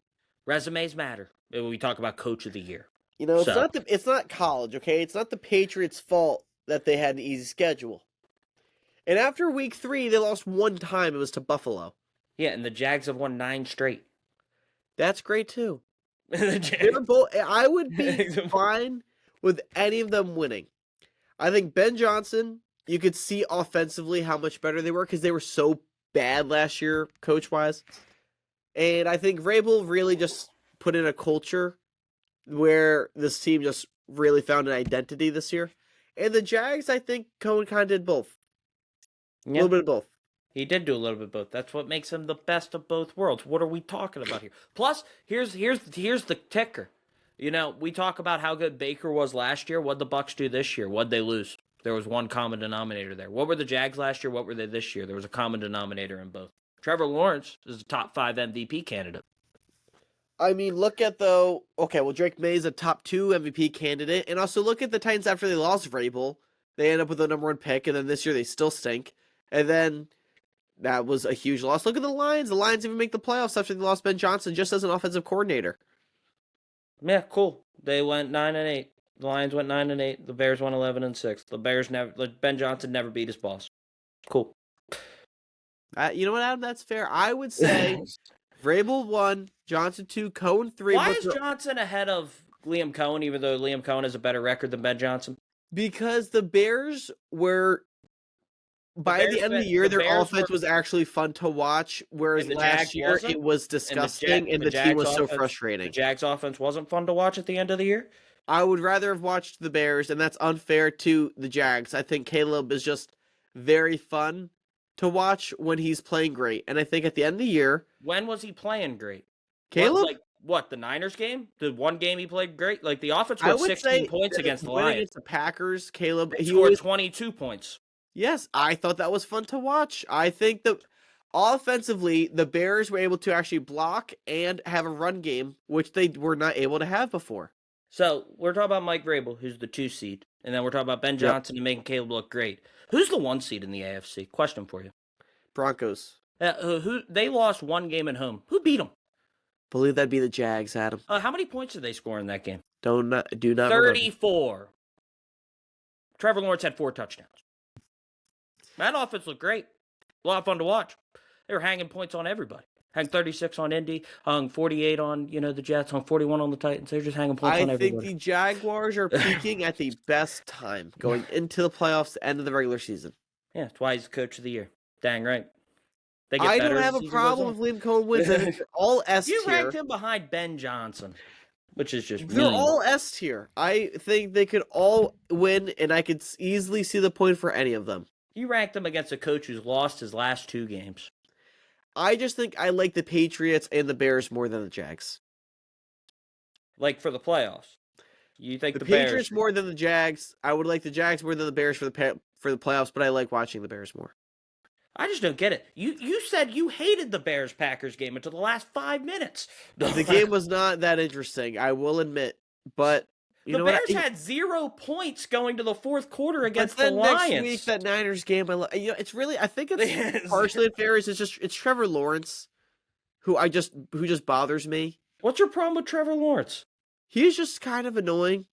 Resumes matter. We talk about Coach of the Year. It's not college, okay? It's not the Patriots' fault that they had an easy schedule. And after week 3, they lost one time. It was to Buffalo. Yeah, and the Jags have won 9 straight. That's great too. I would be fine with any of them winning. I think Ben Johnson, you could see offensively how much better they were because they were so bad last year, coach-wise. And I think Vrabel really just put in a culture where this team just really found an identity this year. And the Jags, I think Cohen kind of did both. A little bit of both. He did do a little bit of both. That's what makes him the best of both worlds. What are we talking about here? Plus, here's the ticker. We talk about how good Baker was last year. What'd the Bucs do this year? What'd they lose? There was one common denominator there. What were the Jags last year? What were they this year? There was a common denominator in both. Trevor Lawrence is a top 5 MVP candidate. I mean, Drake May is a top 2 MVP candidate. And also look at the Titans after they lost Vrabel. They end up with the number 1 pick, and then this year they still stink. And then that was a huge loss. Look at the Lions. The Lions even make the playoffs after they lost Ben Johnson just as an offensive coordinator. Yeah, cool. They went 9-8. The Lions went 9-8. The Bears went 11-6. Ben Johnson never beat his boss. Cool. You know what, Adam? That's fair. I would say Vrabel 1, Johnson 2, Cohen 3. Why is Johnson ahead of Liam Cohen, even though Liam Cohen has a better record than Ben Johnson? Because the Bears were, by the end of the year, their offense was actually fun to watch, whereas last year it was disgusting and the team was so frustrating. The Jags offense wasn't fun to watch at the end of the year? I would rather have watched the Bears, and that's unfair to the Jags. I think Caleb is just very fun to watch when he's playing great. And I think at the end of the year... When was he playing great? Caleb? The Niners game? The one game he played great? The offense scored 16 points against the Lions. Against the Packers, Caleb... He scored 22 points. Yes, I thought that was fun to watch. I think that offensively, the Bears were able to actually block and have a run game, which they were not able to have before. So, we're talking about Mike Vrabel, who's the 2 seed. And then we're talking about Ben Johnson and making Caleb look great. Who's the 1 seed in the AFC? Question for you. Broncos. They lost 1 game at home. Who beat them? Believe that'd be the Jags, Adam. How many points did they score in that game? Do not 34. Remember. Trevor Lawrence had 4 touchdowns. That offense looked great. A lot of fun to watch. They were hanging points on everybody. Hung 36 on Indy, hung 48 on the Jets, hung 41 on the Titans. They're just hanging points on everybody. I think the Jaguars are peaking at the best time, going into the playoffs, the end of the regular season. Yeah, that's why he's the coach of the year. Dang right. I don't have a problem with Liam Cohen wins. It's all S tier. You ranked him behind Ben Johnson, which is just They're all S tier. I think they could all win, and I could easily see the point for any of them. You ranked him against a coach who's lost his last 2 games. I just think I like the Patriots and the Bears more than the Jags. For the playoffs? You think The the Bears? Patriots more than the Jags. I would like the Jags more than the Bears for the playoffs, but I like watching the Bears more. I just don't get it. You said you hated the Bears-Packers game until the last 5 minutes. The game was not that interesting, I will admit, but you the know Bears what? had 0 points going to the fourth quarter against But then the next Lions. week, that Niners game, it's really, I think it's partially unfair. It's Trevor Lawrence, who just bothers me. What's your problem with Trevor Lawrence? He's just kind of annoying.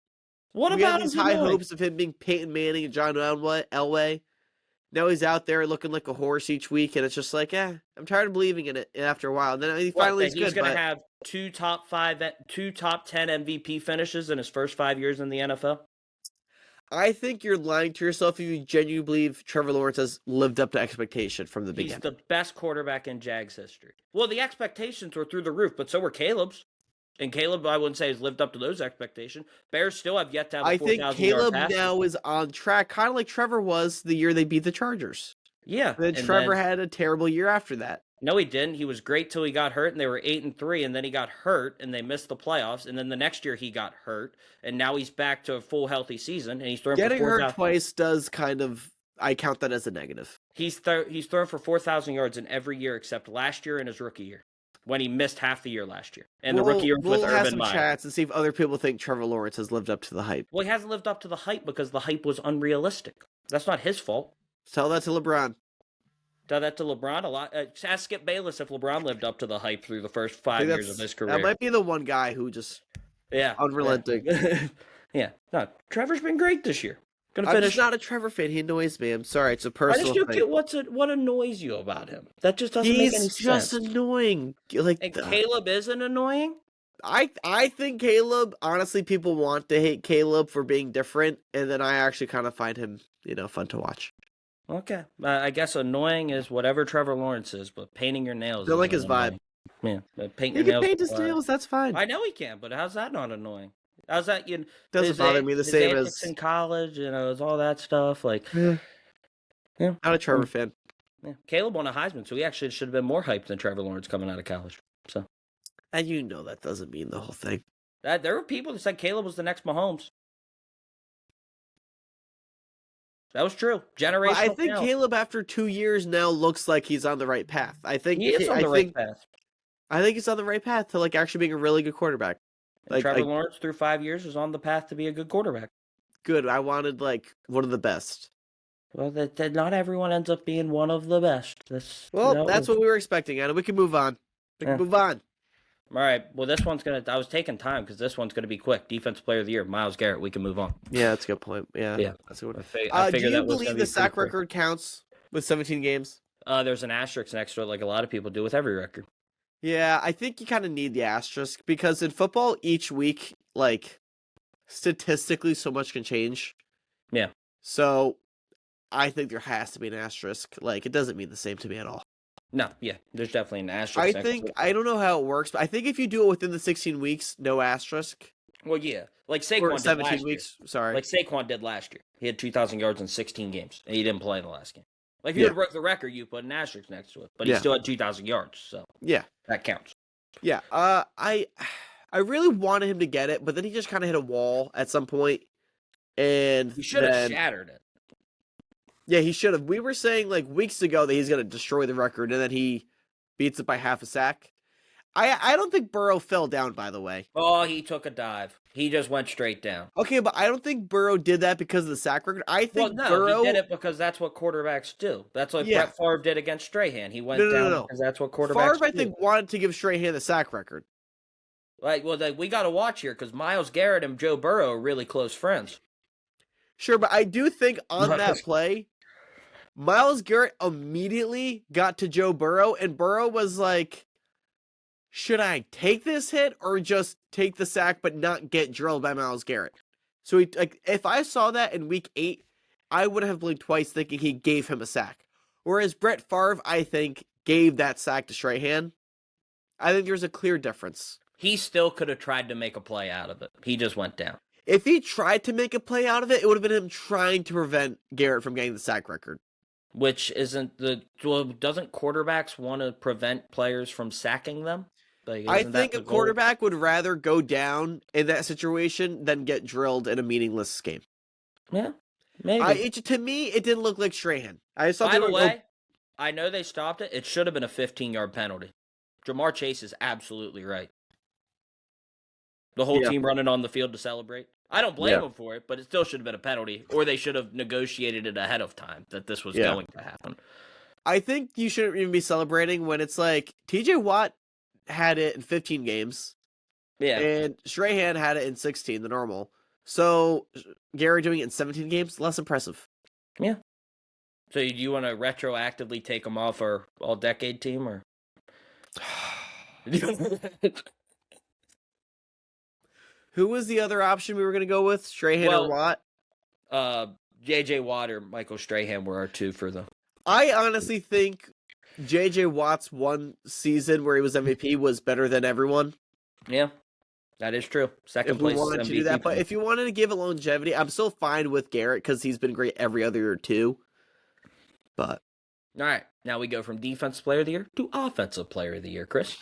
What we about had these high hopes of him being Peyton Manning and John Elway. Now he's out there looking like a horse each week, and it's just like, I'm tired of believing in it after a while. And then he finally is good. He's going to have two top 10 MVP finishes in his first 5 years in the NFL? I think you're lying to yourself if you genuinely believe Trevor Lawrence has lived up to expectation from the beginning. He's the best quarterback in Jags history. Well, the expectations were through the roof, but so were Caleb's. And Caleb, I wouldn't say, has lived up to those expectations. Bears still have yet to have a 4,000 yard pass. I think Caleb now is on track, kind of like Trevor was the year they beat the Chargers. Yeah. Then Trevor had a terrible year after that. No, he didn't. He was great till he got hurt, and they were 8-3, and then he got hurt, and they missed the playoffs, and then the next year he got hurt, and now he's back to a full healthy season, and he's throwing Getting for 4,000. hurt twice does kind of, I count that as a negative. He's thrown for 4,000 yards in every year except last year and his rookie year, when he missed half the year last year. And the rookie year was with Urban Meyer. We'll have some chats and see if other people think Trevor Lawrence has lived up to the hype. Well, he hasn't lived up to the hype because the hype was unrealistic. That's not his fault. Tell that to LeBron. Tell that to LeBron a lot. Ask Skip Bayless if LeBron lived up to the hype through the first 5 years of his career. That might be the one guy who just unrelenting. Yeah. No, Trevor's been great this year. I'm just not a Trevor fan. He annoys me. I'm sorry. It's a personal thing. What annoys you about him? That just doesn't make any sense. He's just annoying. Caleb isn't annoying? I think Caleb, honestly, people want to hate Caleb for being different, and then I actually kind of find him, fun to watch. Okay. I guess annoying is whatever Trevor Lawrence is, but painting your nails. Don't like his vibe. Yeah. He can paint his nails, that's fine. I know he can, but how's that not annoying? How's that? Doesn't bother me the same as in college. It's all that stuff. Yeah. Not a Trevor fan. Yeah. Caleb won a Heisman, so he actually should have been more hyped than Trevor Lawrence coming out of college. So, and that doesn't mean the whole thing. There were people that said Caleb was the next Mahomes. That was true. Generational. Well, I think Caleb, after 2 years now, looks like he's on the right path. I think he is on the right path. I think he's on the right path to actually being a really good quarterback. Trevor Lawrence through 5 years is on the path to be a good quarterback. Good. I wanted one of the best. Well, that not everyone ends up being one of the best. That's what we were expecting, Anna. We can move on. Move on. All right. Well, this one's I was taking time because this one's gonna be quick. Defensive Player of the Year, Myles Garrett. We can move on. Yeah, that's a good point. Yeah. That's a good. I figured do you believe the sack record counts with 17 games? There's an asterisk next to it, like a lot of people do with every record. Yeah, I think you kind of need the asterisk because in football, each week, statistically, so much can change. Yeah. So, I think there has to be an asterisk. It doesn't mean the same to me at all. No, yeah, there's definitely an asterisk. I don't know how it works, but I think if you do it within the 16 weeks, no asterisk. Well, yeah, like Saquon did 17 weeks. Sorry, like Saquon did last year. He had 2,000 yards in 16 games, and he didn't play in the last game. If you had broke the record, you put an asterisk next to it, but he still had 2,000 yards, so that counts. Yeah, I really wanted him to get it, but then he just kind of hit a wall at some point, and he should have shattered it. Yeah, he should have. We were saying weeks ago that he's going to destroy the record, and then he beats it by half a sack. I don't think Burrow fell down, by the way. Oh, he took a dive. He just went straight down. Okay, but I don't think Burrow did that because of the sack record. I think Burrow... he did it because that's what quarterbacks do. That's what Brett Favre did against Strahan. He went down because that's what quarterbacks Favre, I think, wanted to give Strahan the sack record. Right, well, we got to watch here because Myles Garrett and Joe Burrow are really close friends. Sure, but I do think on that play, Myles Garrett immediately got to Joe Burrow, and Burrow was like, should I take this hit or just take the sack but not get drilled by Myles Garrett? So if I saw that in week 8, I would have blinked twice thinking he gave him a sack. Whereas Brett Favre, I think, gave that sack to Strahan. I think there's a clear difference. He still could have tried to make a play out of it. He just went down. If he tried to make a play out of it, it would have been him trying to prevent Garrett from getting the sack record. Which isn't doesn't quarterbacks want to prevent players from sacking them? Like, I isn't that think the a goal? quarterback would rather go down in that situation than get drilled in a meaningless game. Yeah, maybe. To me, it didn't look like Strahan. I saw By the people go, way, I know they stopped it. It should have been a 15-yard penalty. Jamar Chase is absolutely right. The whole yeah, team running on the field to celebrate. I don't blame yeah, them for it, but it still should have been a penalty, or they should have negotiated it ahead of time that this was yeah. going to happen. I think you shouldn't even be celebrating when it's like TJ Watt had it in 15 games. Yeah. And Strahan had it in 16, the normal. So Gary doing it in 17 games, less impressive. Yeah. So do you want to retroactively take them off our all-decade team, or? Who was the other option we were going to go with? Strahan or Watt? J.J. Watt or Michael Strahan were our two for the. I honestly think J.J. Watt's one season where he was MVP was better than everyone. Yeah, that is true. Second If we place wanted MVP to do that, but if you wanted to give it longevity, I'm still fine with Garrett because he's been great every other year too. But all right, now we go from Defensive Player of the Year to Offensive Player of the Year, Chris.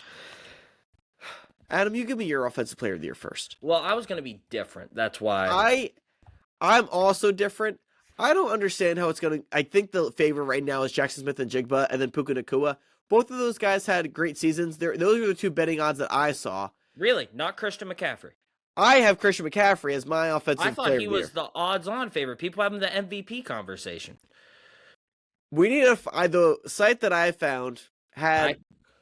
Adam, you give me your Offensive Player of the Year first. Well, I was going to be different. That's why I'm also different. I don't understand how it's going to... I think the favorite right now is Jackson Smith and Jigba, and then Puka Nacua. Both of those guys had great seasons. Those are the two betting odds that I saw. Really? Not Christian McCaffrey? I have Christian McCaffrey as my Offensive Player of the Year. I thought he was the odds-on favorite. People having the MVP conversation. We need the site that I found had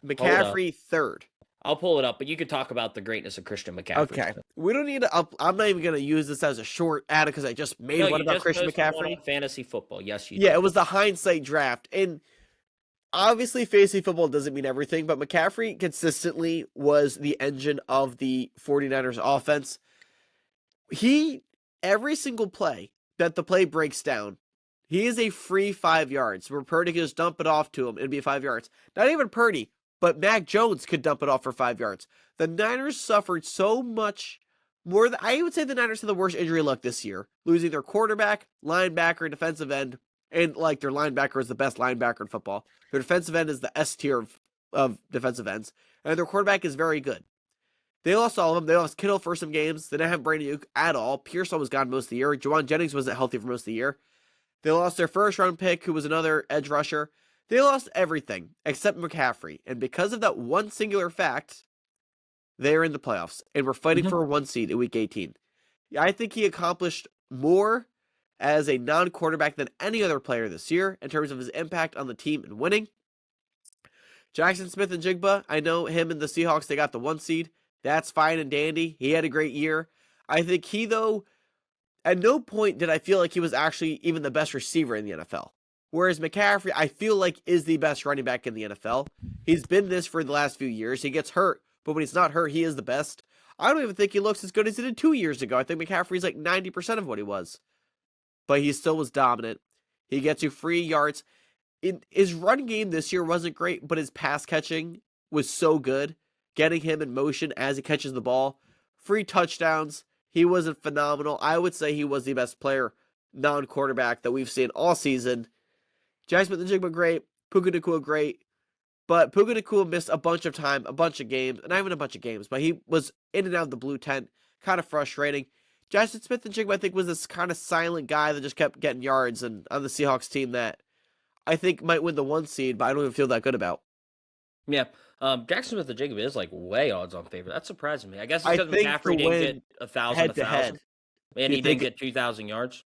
McCaffrey third. I'll pull it up, but you could talk about the greatness of Christian McCaffrey. Okay. We don't need to I'm not even going to use this as a short ad because I just made one about Christian McCaffrey. On fantasy football. Yes, you did. Yeah, did. it was the hindsight draft. And obviously fantasy football doesn't mean everything, but McCaffrey consistently was the engine of the 49ers offense. Every single play that the play breaks down, he is a free 5 yards where Purdy could just dump it off to him. It'd be 5 yards. Not even Purdy, but Mac Jones could dump it off for 5 yards. The Niners suffered so much more. I would say the Niners had the worst injury luck this year, losing their quarterback, linebacker, defensive end, and like their linebacker is the best linebacker in football. Their defensive end is the S tier of defensive ends, and their quarterback is very good. They lost all of them. They lost Kittle for some games. They didn't have Brandon Ayuk at all. Pearson was gone most of the year. Juwan Jennings wasn't healthy for most of the year. They lost their first round pick, who was another edge rusher. They lost everything except McCaffrey. And because of that one singular fact, they're in the playoffs. And we're fighting for a 1 seed in week 18. I think he accomplished more as a non-quarterback than any other player this year in terms of his impact on the team and winning. Jackson Smith and Jigba, I know him and the Seahawks, they got the 1 seed. That's fine and dandy. He had a great year. I think he, though, at no point did I feel like he was actually even the best receiver in the NFL. Whereas McCaffrey, I feel like, is the best running back in the NFL. He's been this for the last few years. He gets hurt, but when he's not hurt, he is the best. I don't even think he looks as good as he did 2 years ago. I think McCaffrey's like 90% of what he was. But he still was dominant. He gets you free yards. His run game this year wasn't great, but his pass catching was so good. Getting him in motion as he catches the ball. Free touchdowns. He wasn't phenomenal. I would say he was the best player, non-quarterback, that we've seen all season. Jackson Smith and Jigba, great. Puka Nacua, great. But Puka Nacua missed a bunch of time, a bunch of games. Not even a bunch of games, but he was in and out of the blue tent. Kind of frustrating. Jackson Smith and Jigba, I think, was this kind of silent guy that just kept getting yards and on the Seahawks team that I think might win the 1 seed, but I don't even feel that good about. Yeah. Jackson Smith and Jigba is like way odds on favorite. That's surprising me. I guess it's because McCaffrey didn't get 1,000, and he didn't get 2,000 yards.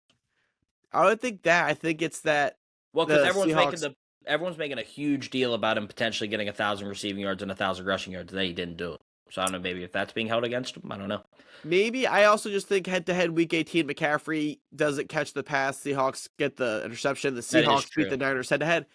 I don't think that. I think it's that. Well, because everyone's making a huge deal about him potentially getting 1,000 receiving yards and 1,000 rushing yards, and then he didn't do it. So I don't know, maybe if that's being held against him, I don't know. Maybe. I also just think head-to-head week 18, McCaffrey doesn't catch the pass. Seahawks get the interception. The Seahawks beat the Niners head-to-head.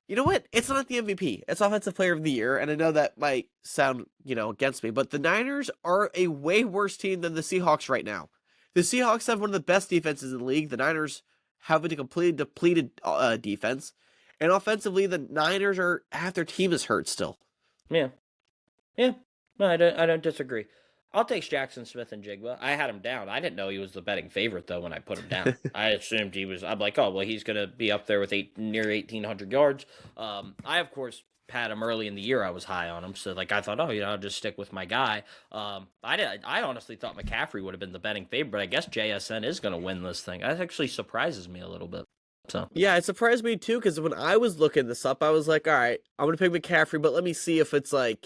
You know what? It's not the MVP. It's Offensive Player of the Year, and I know that might sound, against me, but the Niners are a way worse team than the Seahawks right now. The Seahawks have one of the best defenses in the league. The Niners have a completely depleted defense, and offensively, the Niners half their team is hurt still. Yeah. No, I don't disagree. I'll take Jackson Smith and Jigba. I had him down. I didn't know he was the betting favorite, though, when I put him down. I assumed I'm like, oh, well, he's going to be up there with near 1,800 yards. I, of course, had him early in the year, I was high on him. So like I thought, I'll just stick with my guy. I honestly thought McCaffrey would have been the betting favorite, but I guess JSN is going to win this thing. That actually surprises me a little bit. So yeah, it surprised me too because when I was looking this up, I was like, all right, I'm gonna pick McCaffrey, but let me see if it's like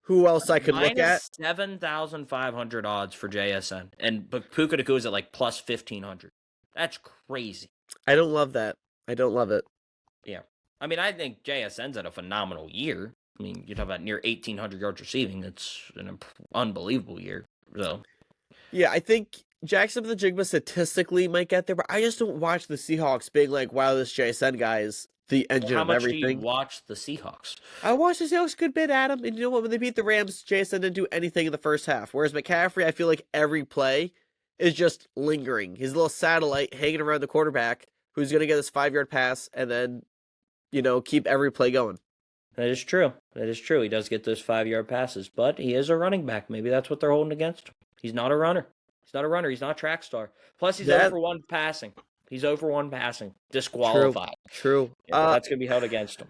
who else I could look at. -7,500 odds for JSN, but Puka Nacua is at like plus 1,500. That's crazy. I don't love that. I don't love it. Yeah. I mean, I think JSN's had a phenomenal year. I mean, you talk about near 1,800 yards receiving. It's an unbelievable year. So, yeah, I think Jacksonville-Jigba statistically might get there, but I just don't watch the Seahawks being like, wow, this JSN guy is the engine of everything. How much do you watch the Seahawks? I watched the Seahawks a good bit, Adam. And you know what? When they beat the Rams, JSN didn't do anything in the first half. Whereas McCaffrey, I feel like every play is just lingering. His little satellite hanging around the quarterback who's going to get this 5-yard pass and then, keep every play going. That is true. That is true. He does get those 5-yard passes, but he is a running back. Maybe that's what they're holding against him. He's not a runner. He's not a runner. He's not a track star. Plus, he's 0 for 1 passing. He's 0 for 1 passing. Disqualified. True. Yeah, that's going to be held against him.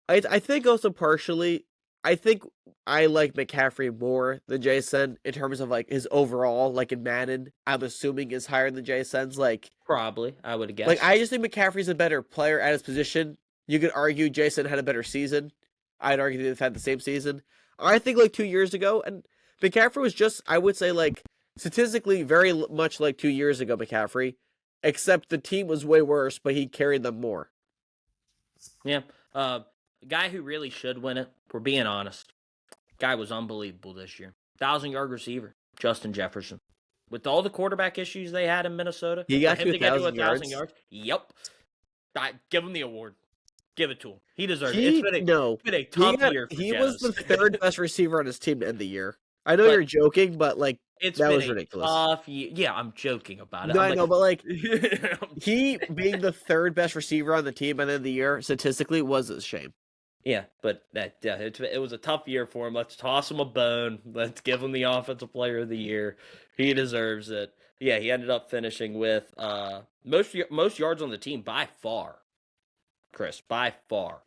I think also partially, I think I like McCaffrey more than JSN in terms of like his overall, like in Madden, I'm assuming is higher than JSN's. Like probably, I would guess. Like I just think McCaffrey's a better player at his position. You could argue Jason had a better season. I'd argue they've had the same season. I think like 2 years ago, and McCaffrey was just, I would say like statistically very much like 2 years ago McCaffrey, except the team was way worse, but he carried them more. Yeah. The guy who really should win it, if we're being honest, guy was unbelievable this year. 1,000-yard receiver, Justin Jefferson. With all the quarterback issues they had in Minnesota, he got him to 1,000 yards. Yep. Give him the award. Give it to him. He deserves it. It's been a tough year for He Jettis. was the third best receiver on his team to end the year. I know you're joking, but like that was ridiculous. Tough year. Yeah, I'm joking about it. No, I know, but like he being the third best receiver on the team at the end of the year statistically was a shame. Yeah, but it was a tough year for him. Let's toss him a bone. Let's give him the Offensive Player of the Year. He deserves it. Yeah, he ended up finishing with most yards on the team by far. Chris, by far.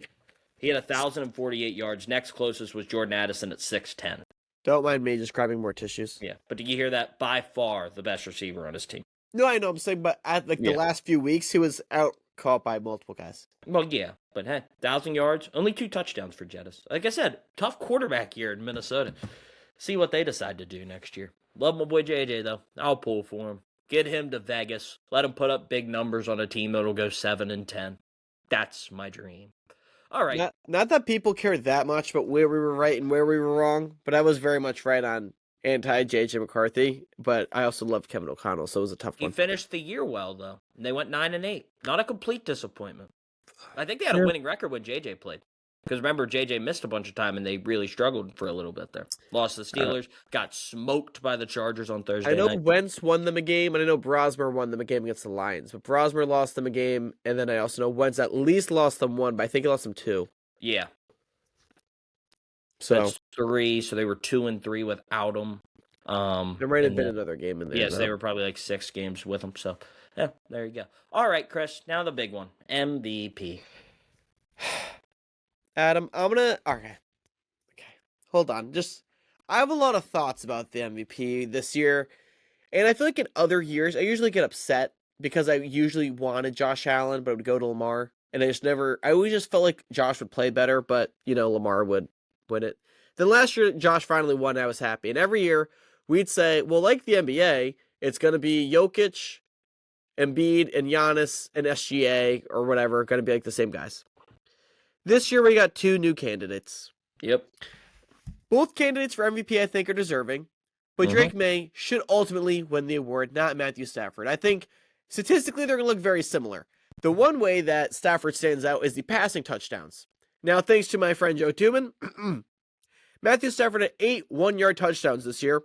He had 1,048 yards. Next closest was Jordan Addison at 610. Don't mind me just grabbing more tissues. Yeah, but did you hear that? By far the best receiver on his team. No, I know. I'm saying, but at the last few weeks, he was out caught by multiple guys. Well, yeah, but hey, 1,000 yards, only 2 touchdowns for Jettis. Like I said, tough quarterback year in Minnesota. See what they decide to do next year. Love my boy JJ though. I'll pull for him. Get him to Vegas. Let him put up big numbers on a team that'll go 7-10. That's my dream. All right. Not that people care that much about where we were right and where we were wrong, but I was very much right on anti-JJ McCarthy, but I also loved Kevin O'Connell, so it was a tough one. He finished the year well, though. They went 9-8. Not a complete disappointment. I think they had a winning record when JJ played. Because remember, JJ missed a bunch of time, and they really struggled for a little bit there. Lost the Steelers, got smoked by the Chargers on Thursday night. I know Wentz won them a game, and I know Brosmer won them a game against the Lions. But Brosmer lost them a game, and then I also know Wentz at least lost them 1, but I think he lost them 2. Yeah. So that's 3, so they were 2-3 without him. There might have been another game in there. Yes, they were probably like 6 games with him. So, yeah, there you go. All right, Chris, now the big one, MVP. Adam, okay. Hold on. I have a lot of thoughts about the MVP this year, and I feel like in other years, I usually get upset because I usually wanted Josh Allen, but it would go to Lamar, and I always just felt like Josh would play better, but, Lamar would win it. Then last year, Josh finally won, and I was happy, and every year, we'd say, well, like the NBA, it's going to be Jokic, Embiid, and Giannis, and SGA, or whatever, going to be like the same guys. This year, we got 2 new candidates. Yep. Both candidates for MVP, I think, are deserving. But Drake May should ultimately win the award, not Matthew Stafford. I think, statistically, they're going to look very similar. The one way that Stafford stands out is the passing touchdowns. Now, thanks to my friend Joe Tuman, Matthew Stafford had 8 one-yard touchdowns this year.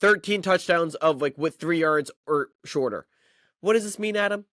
13 touchdowns of, with 3 yards or shorter. What does this mean, Adam?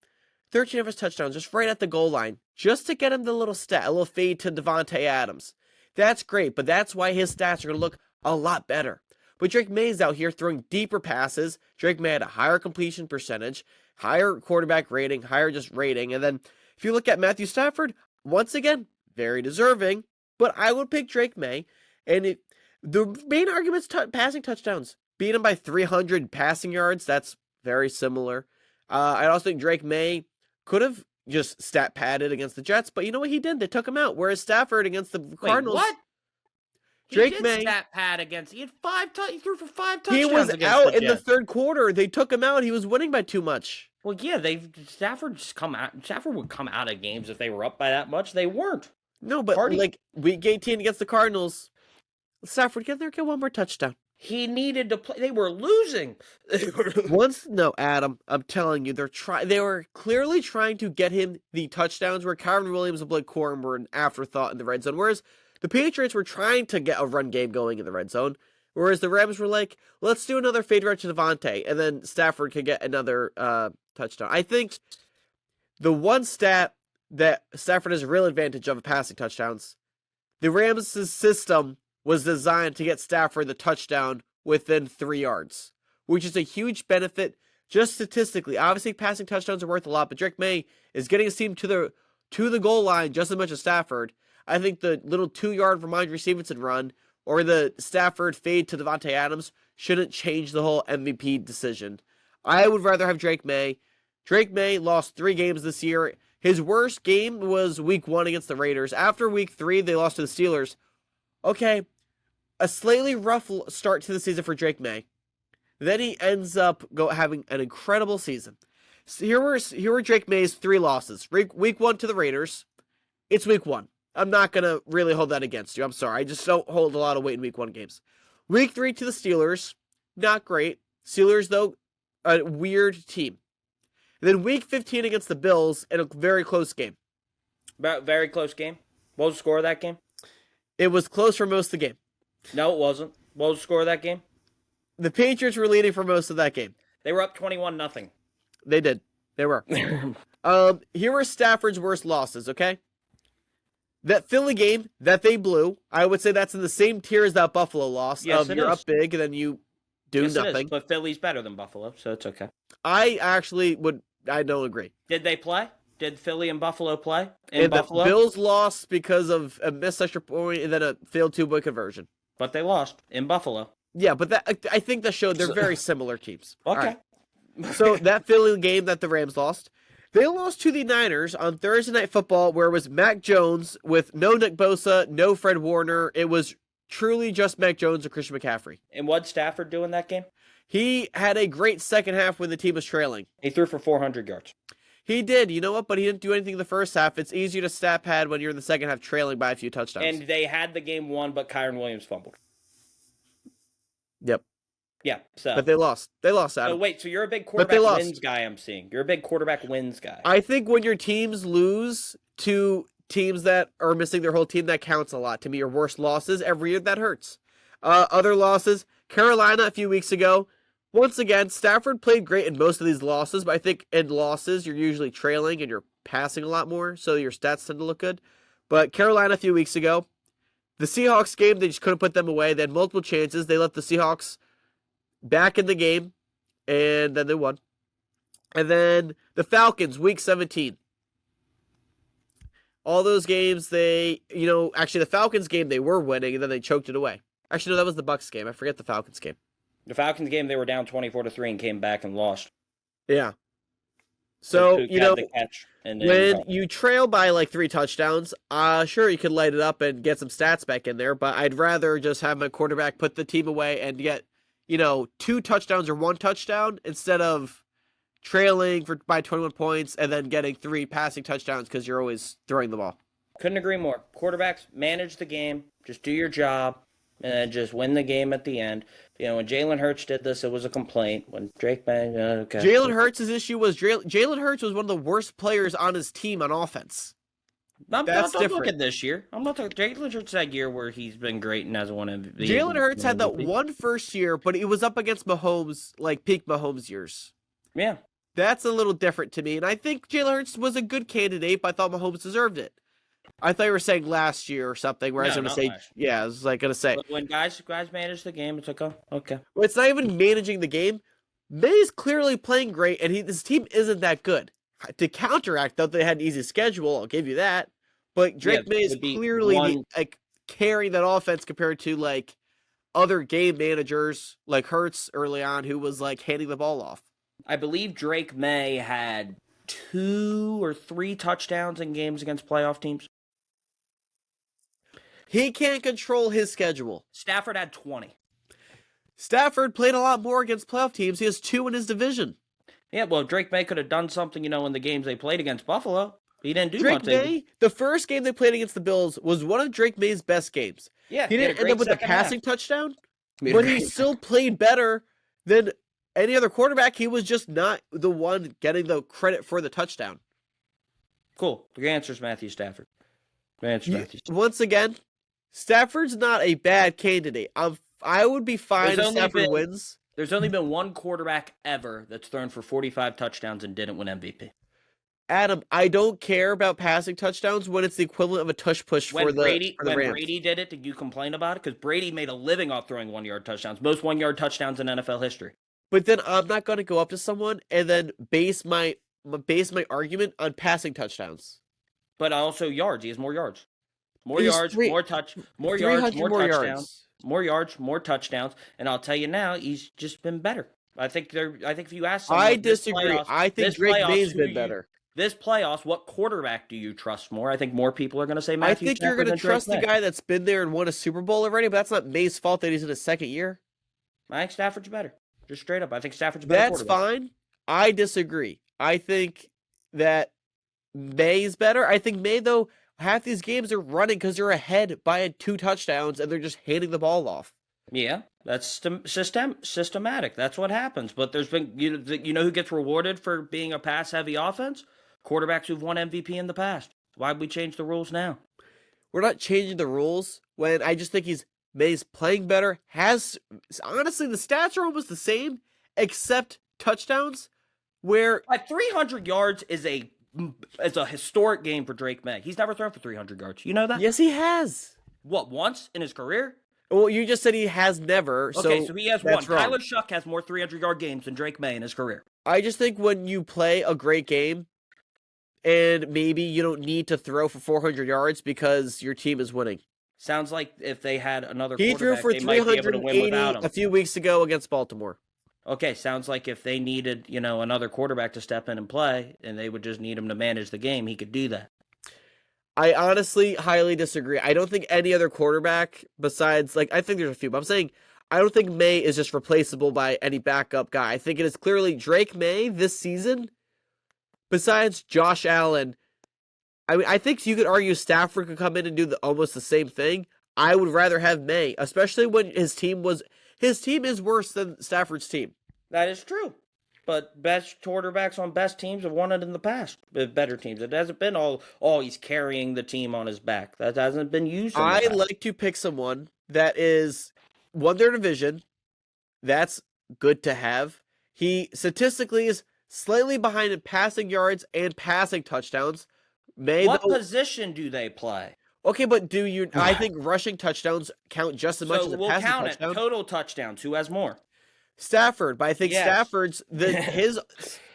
13 of his touchdowns just right at the goal line, just to get him the little stat, a little fade to Devontae Adams. That's great, but that's why his stats are going to look a lot better. But Drake May's out here throwing deeper passes. Drake May had a higher completion percentage, higher quarterback rating, higher just rating. And then if you look at Matthew Stafford, once again, very deserving, but I would pick Drake May. And the main argument's passing touchdowns. Beat him by 300 passing yards, that's very similar. I also think Drake May could have just stat padded against the Jets, but you know what he did? They took him out. Whereas Stafford against the Cardinals. Wait, what? Drake he did May stat pad against. He had he threw for 5 touchdowns. He was against out the in the Jets. third quarter. They took him out. He was winning by too much. Well, yeah, Stafford would come out of games if they were up by that much. They weren't. No, but like week 18 against the Cardinals, Stafford get one more touchdown. He needed to play. They were losing. Adam, I'm telling you, they were clearly trying to get him the touchdowns where Kyron Williams and Blake Corum were an afterthought in the red zone, whereas the Patriots were trying to get a run game going in the red zone, whereas the Rams were like, let's do another fade route to Devontae, and then Stafford could get another touchdown. I think the one stat that Stafford has a real advantage of passing touchdowns, the Rams' system was designed to get Stafford the touchdown within 3 yards, which is a huge benefit just statistically. Obviously, passing touchdowns are worth a lot, but Drake May is getting his team to the goal line just as much as Stafford. I think the little 2-yard Ramondre Stevenson run or the Stafford fade to Devontae Adams shouldn't change the whole MVP decision. I would rather have Drake May. Drake May lost 3 games this year. His worst game was week 1 against the Raiders. After week 3, they lost to the Steelers. Okay, a slightly rough start to the season for Drake May. Then he ends up having an incredible season. So here were Drake May's 3 losses. Week 1 to the Raiders. It's week 1. I'm not going to really hold that against you. I'm sorry. I just don't hold a lot of weight in week 1 games. Week 3 to the Steelers. Not great. Steelers, though, a weird team. And then week 15 against the Bills in a very close game. Very close game. What was the score of that game? It was close for most of the game. No, it wasn't. What was the score of that game? The Patriots were leading for most of that game. They were up 21-0. They did. They were. Here were Stafford's worst losses, okay? That Philly game that they blew, I would say that's in the same tier as that Buffalo loss. Yes, you're up big and then you do nothing. It is, but Philly's better than Buffalo, so it's okay. I don't agree. Did they play? Did Philly and Buffalo play in Buffalo? The Bills lost because of a missed extra point and then a failed 2-point conversion. But they lost in Buffalo. Yeah, but I think that showed they're very similar teams. Okay. Right. So that Philly game that the Rams lost, they lost to the Niners on Thursday Night Football, where it was Mac Jones with no Nick Bosa, no Fred Warner. It was truly just Mac Jones and Christian McCaffrey. And what'd Stafford do in that game? He had a great second half when the team was trailing. He threw for 400 yards. He did, you know what? But he didn't do anything in the first half. It's easier to stat pad when you're in the second half trailing by a few touchdowns. And they had the game won, but Kyron Williams fumbled. Yep. Yeah. So. But they lost. They lost, Adam. So wait, so you're a big quarterback wins guy, I'm seeing. You're a big quarterback wins guy. I think when your teams lose to teams that are missing their whole team, that counts a lot. To me, your worst losses every year, that hurts. Other losses, Carolina a few weeks ago. Once again, Stafford played great in most of these losses, but I think in losses, you're usually trailing and you're passing a lot more, so your stats tend to look good. But Carolina a few weeks ago, the Seahawks game, they just couldn't put them away. They had multiple chances. They let the Seahawks back in the game, and then they won. And then the Falcons, week 17. All those games, actually the Falcons game, they were winning, and then they choked it away. Actually, no, that was the Bucs game. I forget the Falcons game. The Falcons game, they were down 24-3 and came back and lost. Yeah. So, when you trail by like 3 touchdowns, sure, you could light it up and get some stats back in there, but I'd rather just have my quarterback put the team away and get, 2 touchdowns or 1 touchdown instead of trailing by 21 points and then getting 3 passing touchdowns because you're always throwing the ball. Couldn't agree more. Quarterbacks, manage the game, just do your job, and then just win the game at the end. When Jalen Hurts did this, it was a complaint. When Drake May, okay. Jalen Hurts' issue was Jalen Hurts was one of the worst players on his team on offense. Don't look at this year. I'm not talking Jalen Hurts that year where he's been great and hasn't won MVP. Jalen Hurts had that one first year, but it was up against Mahomes, like peak Mahomes years. Yeah. That's a little different to me, and I think Jalen Hurts was a good candidate, but I thought Mahomes deserved it. I thought you were saying last year or something, where I was going to say, I was like going to say. When guys manage the game, it's like, oh, okay. Well, it's not even managing the game. May's clearly playing great, and his team isn't that good. To counteract, though, they had an easy schedule, I'll give you that. But Yeah, Drake May is would be clearly the one. carrying that offense compared to like other game managers like Hurts early on, who was like handing the ball off. I believe Drake May had 2 or 3 touchdowns in games against playoff teams. He can't control his schedule. Stafford had 20. Stafford played a lot more against playoff teams. He has 2 in his division. Yeah, well, Drake May could have done something, in the games they played against Buffalo. He didn't do Drake much. May, the first game they played against the Bills was one of Drake May's best games. Yeah, he didn't end up with a passing touchdown, but he still played better than any other quarterback. He was just not the one getting the credit for the touchdown. Cool. The answer's Matthew Stafford. Once again, Stafford's not a bad candidate. I would be fine if Stafford wins. There's only been one quarterback ever that's thrown for 45 touchdowns and didn't win MVP. Adam, I don't care about passing touchdowns when it's the equivalent of a tush push for the Rams. When Brady did it, did you complain about it? Because Brady made a living off throwing 1-yard touchdowns. Most 1-yard touchdowns in NFL history. But then I'm not going to go up to someone and then base my argument on passing touchdowns. But also yards. He has more yards. More yards, more touchdowns. More yards, more touchdowns. And I'll tell you now, he's just been better. I think if you ask someone, I disagree. I think Drake May's been better. This playoffs, what quarterback do you trust more? I think more people are going to say Matthew Stafford. I think you're going to trust the guy that's been there and won a Super Bowl already, but that's not May's fault that he's in his second year. I think Stafford's better. Just straight up. I think Stafford's better. That's fine. I disagree. I think that May's better. I think May, though, half these games are running because they're ahead by 2 touchdowns and they're just handing the ball off. Yeah, that's systematic. That's what happens. But there's been, you know who gets rewarded for being a pass-heavy offense? Quarterbacks who've won MVP in the past. Why'd we change the rules now? We're not changing the rules when I just think May's playing better. Honestly, the stats are almost the same, except touchdowns, where... 300 yards is a historic game for Drake May. He's never thrown for 300 yards. You know that? Yes, he has. What, once in his career? Well, you just said he has never. Okay, so he has one. Wrong. Tyler Shuck has more 300-yard games than Drake May in his career. I just think when you play a great game, and maybe you don't need to throw for 400 yards because your team is winning. Sounds like if they had another quarterback, they might be able to win without him. A few weeks ago against Baltimore. Okay, sounds like if they needed, another quarterback to step in and play, and they would just need him to manage the game, he could do that. I honestly highly disagree. I don't think any other quarterback besides, I think there's a few, but I'm saying I don't think May is just replaceable by any backup guy. I think it is clearly Drake May this season. Besides Josh Allen, I think you could argue Stafford could come in and do almost the same thing. I would rather have May, especially when his team is worse than Stafford's team. That is true. But best quarterbacks on best teams have won it in the past. Better teams. It hasn't been all he's carrying the team on his back. That hasn't been used. I like to pick someone that is won their division. That's good to have. He statistically is slightly behind in passing yards and passing touchdowns. What position do they play? Okay, but I think rushing touchdowns count just as much as a passing touchdown. We'll count it. Total touchdowns. Who has more? Stafford, but I think Stafford's his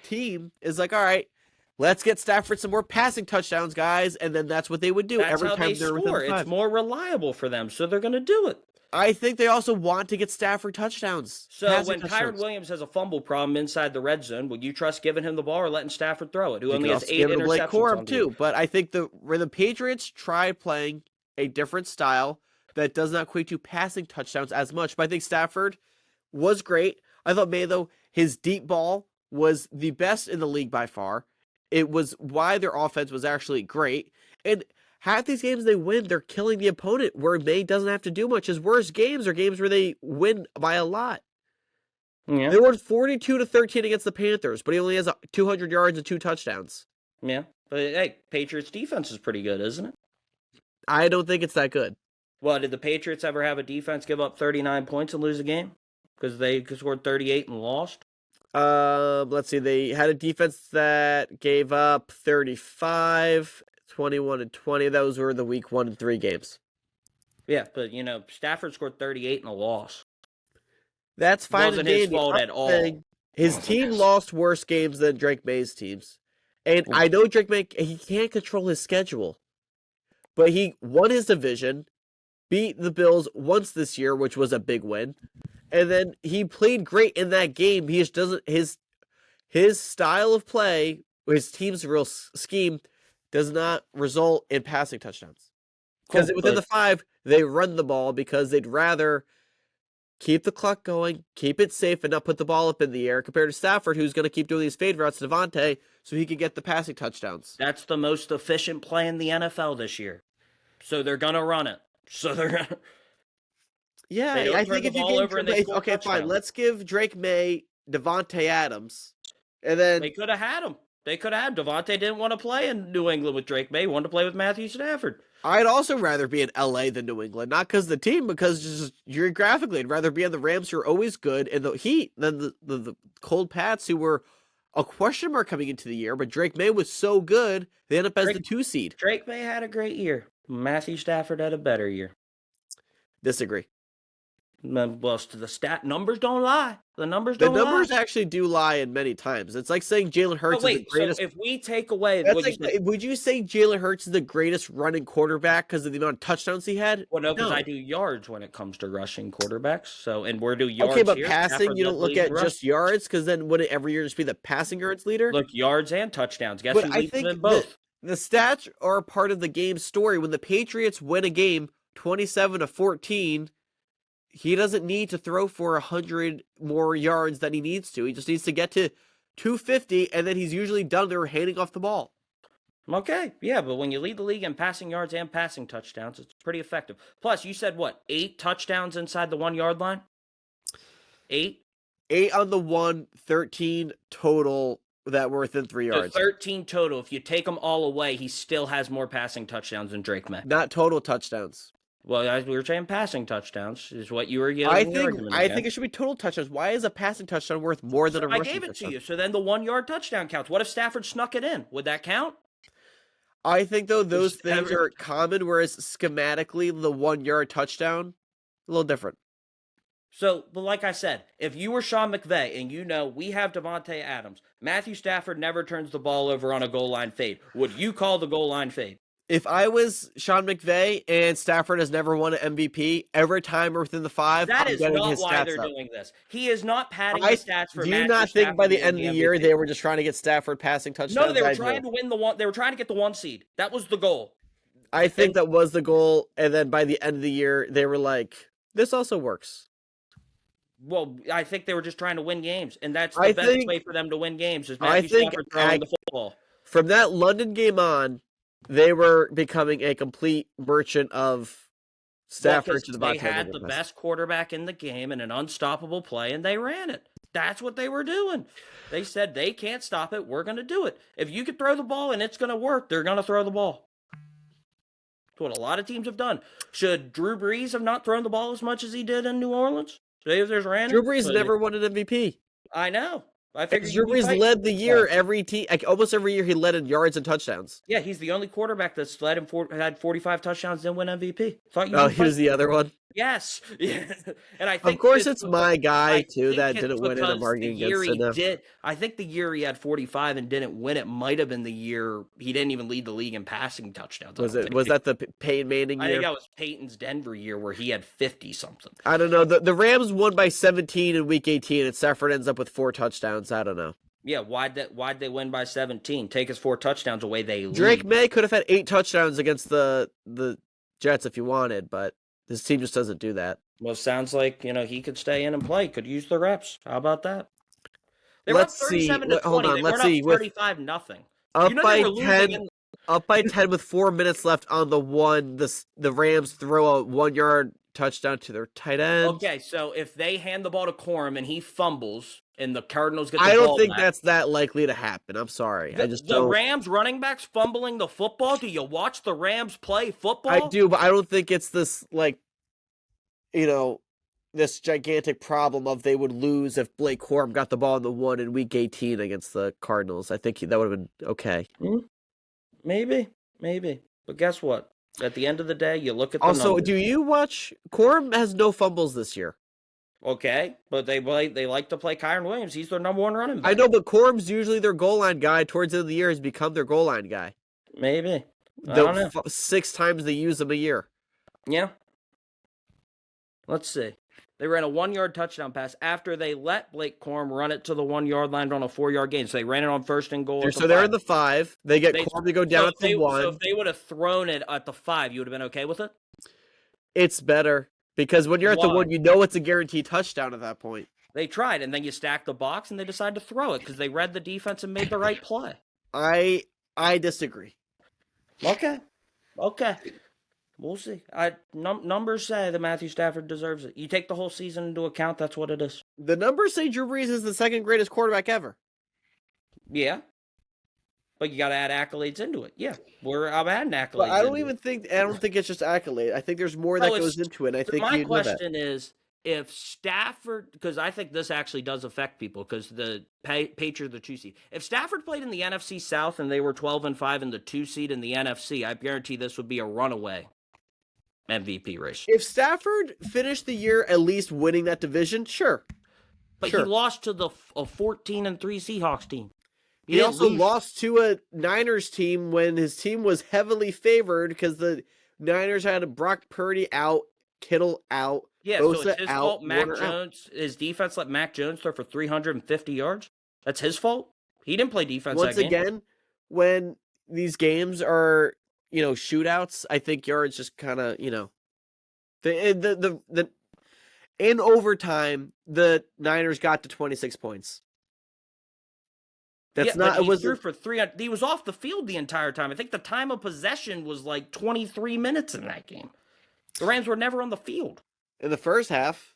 team is like, all right, let's get Stafford some more passing touchdowns, guys, and then that's what they would do every time they're within 5. It's more reliable for them, so they're going to do it. I think they also want to get Stafford touchdowns. So when Kyren Williams has a fumble problem inside the red zone, would you trust giving him the ball or letting Stafford throw it? Who only has 8 interceptions on too. But I think when the Patriots try playing a different style that does not equate to passing touchdowns as much, but I think Stafford was great. I thought May, though, his deep ball was the best in the league by far. It was why their offense was actually great. And half these games they win, they're killing the opponent, where May doesn't have to do much. His worst games are games where they win by a lot. Yeah. They won 42-13 against the Panthers, but he only has 200 yards and 2 touchdowns. Yeah, but hey, Patriots defense is pretty good, isn't it? I don't think it's that good. Well, did the Patriots ever have a defense give up 39 points and lose a game? Because they scored 38 and lost? Let's see. They had a defense that gave up 35, 21, and 20. Those were the week 1 and 3 games. Yeah, but, Stafford scored 38 and a loss. That's fine. It wasn't his fault at all. His team lost worse games than Drake May's teams. And I know Drake May, he can't control his schedule. but he won his division, beat the Bills once this year, which was a big win, and then he played great in that game. He just doesn't his style of play, his team's real scheme, does not result in passing touchdowns. Because Cool, within but the 5, they run the ball because they'd rather keep the clock going, keep it safe, and not put the ball up in the air, compared to Stafford, who's going to keep doing these fade routes to Devontae so he can get the passing touchdowns. that's the most efficient play in the NFL this year. So they're going to run it. So they're going to. Yeah, They don't I turn think the if you ball over and they give score okay, fine, touchdowns. let's give Drake May Devontae Adams, and then They could have had him. They could have. Devontae didn't want to play in New England with Drake May. He wanted to play with Matthew Stafford. I'd also rather be in LA than New England, not because of the team, because just geographically, I'd rather be on the Rams, who are always good, and the Heat than the cold Pats, who were a question mark coming into the year. But Drake May was so good, they end up as the 2 seed. Drake May had a great year. Matthew Stafford had a better year. Disagree. Well, the stat numbers don't lie. The numbers The don't numbers lie. actually do lie in many times. It's like saying Jalen Hurts is the greatest. So if we take away That's what like, you said, would you say Jalen Hurts is the greatest running quarterback because of the amount of touchdowns he had? well, no, because No. I do yards when it comes to rushing quarterbacks. So, and we're do yards Okay, but here. passing, Stafford you don't led the look league in at rushing. just yards, because then wouldn't every year just be the passing yards leader? Look, yards and touchdowns. Guess But who I leads them think in both? the stats are a part of the game story. When the Patriots win a game 27-14, he doesn't need to throw for 100 more yards than he needs to. He just needs to get to 250, and then he's usually done there handing off the ball. Okay, yeah, but when you lead the league in passing yards and passing touchdowns, it's pretty effective. Plus, you said what? 8 touchdowns inside the 1 yard line? 8? 8 on the 1, 13 total that were within 3 So yards. 13 total. If you take them all away, he still has more passing touchdowns than Drake May. Not total touchdowns. Well, as we were saying, passing touchdowns is what you were getting. I think it should be total touchdowns. Why is a passing touchdown worth more than a rushing touchdown? I gave it to you. So then the 1 yard touchdown counts. What if Stafford snuck it in? Would that count? I think, though, those things are common, whereas schematically, the 1 yard touchdown, a little different. So, but like I said, if you were Sean McVay and you know we have Devontae Adams, Matthew Stafford never turns the ball over on a goal line fade, would you call the goal line fade? If I was Sean McVay and Stafford has never won an MVP, every time we're within the 5, That I'm is getting not his why stats they're up. doing this. He is not padding the stats for. Do you Matthew not think Stafford by the to end of win the year MVP? they were just trying to get Stafford passing touchdowns? No, they were trying to win the one. They were trying to get the 1 seed. That was the goal. I think that was the goal, and then by the end of the year, they were like, "This also works." Well, I think they were just trying to win games, and that's the best way for them to win games is Matthew Stafford throwing the football. From that London game on, they were becoming a complete merchant of Stafford to the They had the best quarterback in the game and an unstoppable play, and they ran it. That's what they were doing. They said they can't stop it. We're going to do it. If you could throw the ball and it's going to work, they're going to throw the ball. That's what a lot of teams have done. Should Drew Brees have not thrown the ball as much as he did in New Orleans? Drew Brees never won an MVP. I know. I figured Drew Brees led the year almost every year he led in yards and touchdowns. Yeah, he's the only quarterback that's led him had 45 touchdowns, didn't win MVP. He was the other one? Yes. And I think of course it's my guy too that didn't win in a bargain against him. I think the year he had 45 and didn't win it might have been the year he didn't even lead the league in passing touchdowns. Was that the Peyton Manning year? I think that was Peyton's Denver year where he had 50 something. I don't know. The Rams won by 17 in week 18 and Stafford ends up with 4 touchdowns. I don't know. Yeah, why'd they win by 17? Take his 4 touchdowns away, they lose. Drake May could have had 8 touchdowns against the Jets if he wanted, but this team just doesn't do that. Well, sounds like, he could stay in and play. Could use the reps. How about that? They let's were up 37 to 20. Hold on. Let's see. 35-0. Up by 10. Up by 10 with 4 minutes left on the one. The Rams throw a 1 yard touchdown to their tight end. Okay, so if they hand the ball to Corum and he fumbles and the Cardinals get the ball I don't think back, that's that likely to happen. I'm sorry. The Rams running backs fumbling the football? Do you watch the Rams play football? I do, but I don't think it's this, this gigantic problem of they would lose if Blake Corum got the ball in the 1 in week 18 against the Cardinals. I think that would have been okay. Maybe. But guess what? At the end of the day, you look at the Also, numbers. do you watch? Corum has no fumbles this year. Okay, but they like to play Kyron Williams. He's their number 1 running back. I know, but Corum's usually their goal line guy. Towards the end of the year, has become their goal line guy. Maybe. I don't know. 6 times they use them a year. Yeah. Let's see. They ran a 1-yard touchdown pass after they let Blake Corum run it to the 1-yard line on a 4-yard gain. So they ran it on 1st and goal. So they're in the 5. They get Corum to go down at the 1. So if they would have thrown it at the 5, you would have been okay with it? It's better because when you're at the 1, you know it's a guaranteed touchdown at that point. They tried, and then you stack the box, and they decided to throw it because they read the defense and made the right play. I disagree. Okay. We'll see. Numbers say that Matthew Stafford deserves it. You take the whole season into account, that's what it is. The numbers say Drew Brees is the 2nd greatest quarterback ever. Yeah. But you got to add accolades into it. Yeah. I'm adding accolades. But I don't think it's just accolade. I think there's more that goes into it. And I think my question is, if Stafford, because I think this actually does affect people because the Patriots are the 2 seed. If Stafford played in the NFC South and they were 12-5 in the 2 seed in the NFC, I guarantee this would be a runaway MVP race. If Stafford finished the year at least winning that division, sure. But he lost to a 14-3 Seahawks team. He also lost to a Niners team when his team was heavily favored because the Niners had Brock Purdy out, Kittle out. Yeah, Bosa so it's his fault. Mac Jones, out. His defense let Mac Jones throw for 350 yards. That's his fault. He didn't play defense. Once again, when these games are shootouts, I think yards just kind of the in overtime the Niners got to 26 points. That's not. It was threw for 300. He was off the field the entire time. I think the time of possession was like 23 minutes in that game. The Rams were never on the field. In the first half.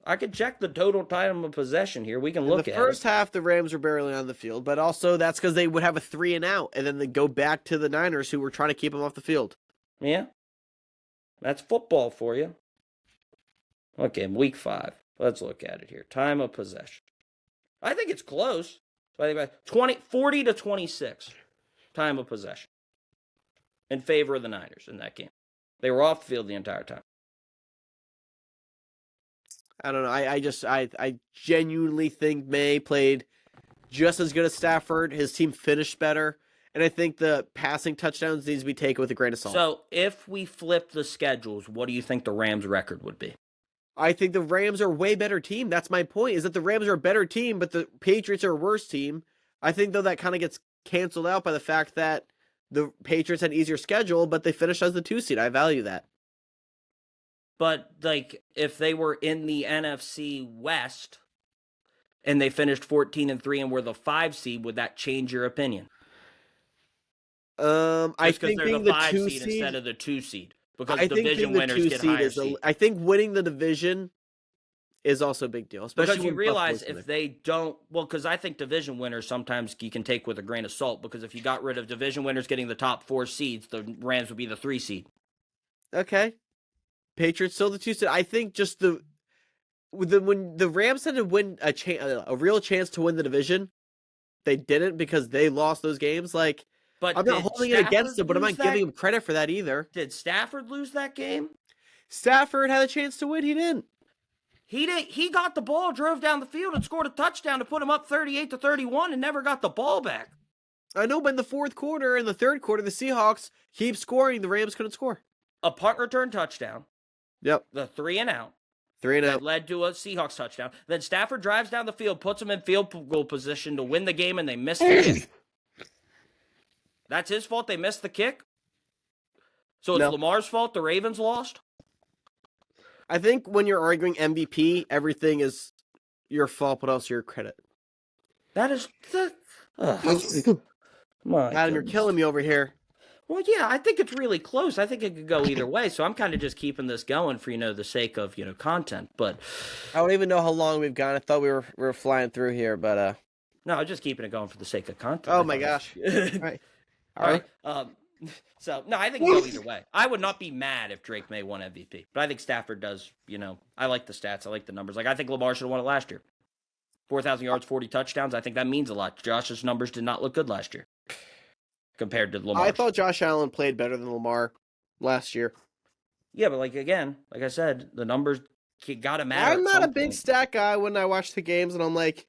I could check the total time of possession here. We can look at it. In the first half, the Rams were barely on the field, but also that's because they would have a 3 and out, and then they go back to the Niners who were trying to keep them off the field. Yeah. That's football for you. Okay, week 5. Let's look at it here. Time of possession. I think it's close. 40 to 26. Time of possession. In favor of the Niners in that game. They were off the field the entire time. I don't know. I genuinely think May played just as good as Stafford. His team finished better. And I think the passing touchdowns needs to be taken with a grain of salt. So if we flip the schedules, what do you think the Rams' record would be? I think the Rams are a way better team. That's my point, is that the Rams are a better team, but the Patriots are a worse team. I think, though, that kind of gets canceled out by the fact that the Patriots had an easier schedule, but they finished as the 2 seed. I value that. But, if they were in the NFC West and they finished 14-3 and were the 5 seed, would that change your opinion? I think they're being the the 5 2 seed seed instead of the 2 seed. Because I division think winners get higher seed. I think winning the division is also a big deal. Especially because you realize if they don't, because I think division winners sometimes you can take with a grain of salt, because if you got rid of division winners getting the top 4 seeds, the Rams would be the 3 seed. Okay. Patriots still the 2 seed. I think just when the Rams had to win a real chance to win the division, they didn't because they lost those games. But I'm not holding it against them, but I'm not giving him credit for that either. Did Stafford lose that game? Stafford had a chance to win. He didn't. He got the ball, drove down the field, and scored a touchdown to put him up 38-31 and never got the ball back. I know, but in the 4th quarter and the 3rd quarter, the Seahawks keep scoring. The Rams couldn't score. A punt return touchdown. Yep. The 3 and out. 3 and out. That led to a Seahawks touchdown. Then Stafford drives down the field, puts them in field goal position to win the game, and they miss the kick. That's his fault they missed the kick? So it's Lamar's fault the Ravens lost? I think when you're arguing MVP, everything is your fault, but also your credit. That is... Adam, you're killing me over here. Well, yeah, I think it's really close. I think it could go either way, so I'm kind of just keeping this going for, the sake of, content, but... I don't even know how long we've gone. I thought we were flying through here, but... No, I'm just keeping it going for the sake of content. Oh, my gosh. All right. So, no, I think it go either way. I would not be mad if Drake May won MVP, but I think Stafford does, I like the stats. I like the numbers. I think Lamar should have won it last year. 4,000 yards, 40 touchdowns. I think that means a lot. Josh's numbers did not look good last year compared to Lamar. I thought Josh Allen played better than Lamar last year. Yeah, but like I said, the numbers got to matter. I'm not a big stat guy when I watch the games, and I'm like,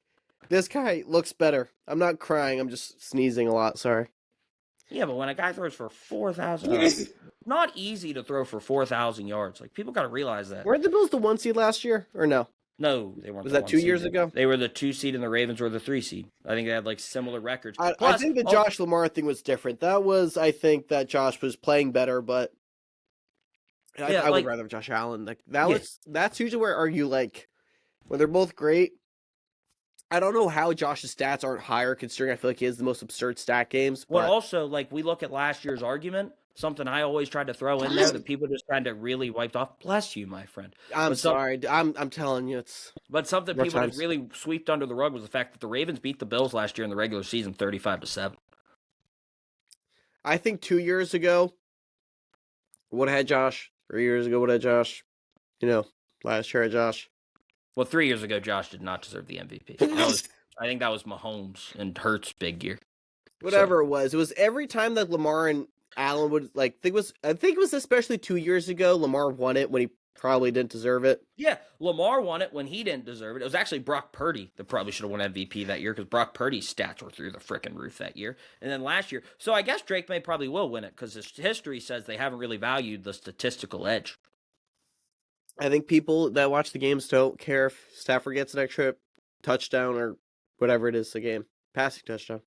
this guy looks better. I'm not crying. I'm just sneezing a lot. Sorry. Yeah, but when a guy throws for 4,000, not easy to throw for 4,000 yards. Like people got to realize that. Weren't the Bills the 1 seed last year, or no? No, they weren't Was the that one 2 years seed. ago? They were the 2 seed, and the Ravens were the 3 seed. I think they had like similar records. I Plus, think the Josh Lamar thing was different. That was, I think that Josh was playing better, but I would rather have Josh Allen. Like that's usually where argue like when they're both great. I don't know how Josh's stats aren't higher, considering I feel like he has the most absurd stat games. But also, like we look at last year's argument, something I always tried to throw in there that people just kind of really wiped off. Bless you, my friend. I'm sorry. I'm telling you, it's. But something people just really swept under the rug was the fact that the Ravens beat the Bills last year in the regular season, 35-7. I think 2 years ago, would have had Josh. 3 years ago, would have had Josh. Last year had Josh. Well, 3 years ago, Josh did not deserve the MVP. I think that was Mahomes and Hurts' big year. Whatever it was every time that Lamar and Allen would I think it was especially 2 years ago. Lamar won it when he probably didn't deserve it. Yeah, Lamar won it when he didn't deserve it. It was actually Brock Purdy that probably should have won MVP that year because Brock Purdy's stats were through the frickin' roof that year. And then last year, so I guess Drake May probably will win it because his history says they haven't really valued the statistical edge. I think people that watch the games don't care if Stafford gets an extra touchdown or whatever it is a game. Passing touchdown.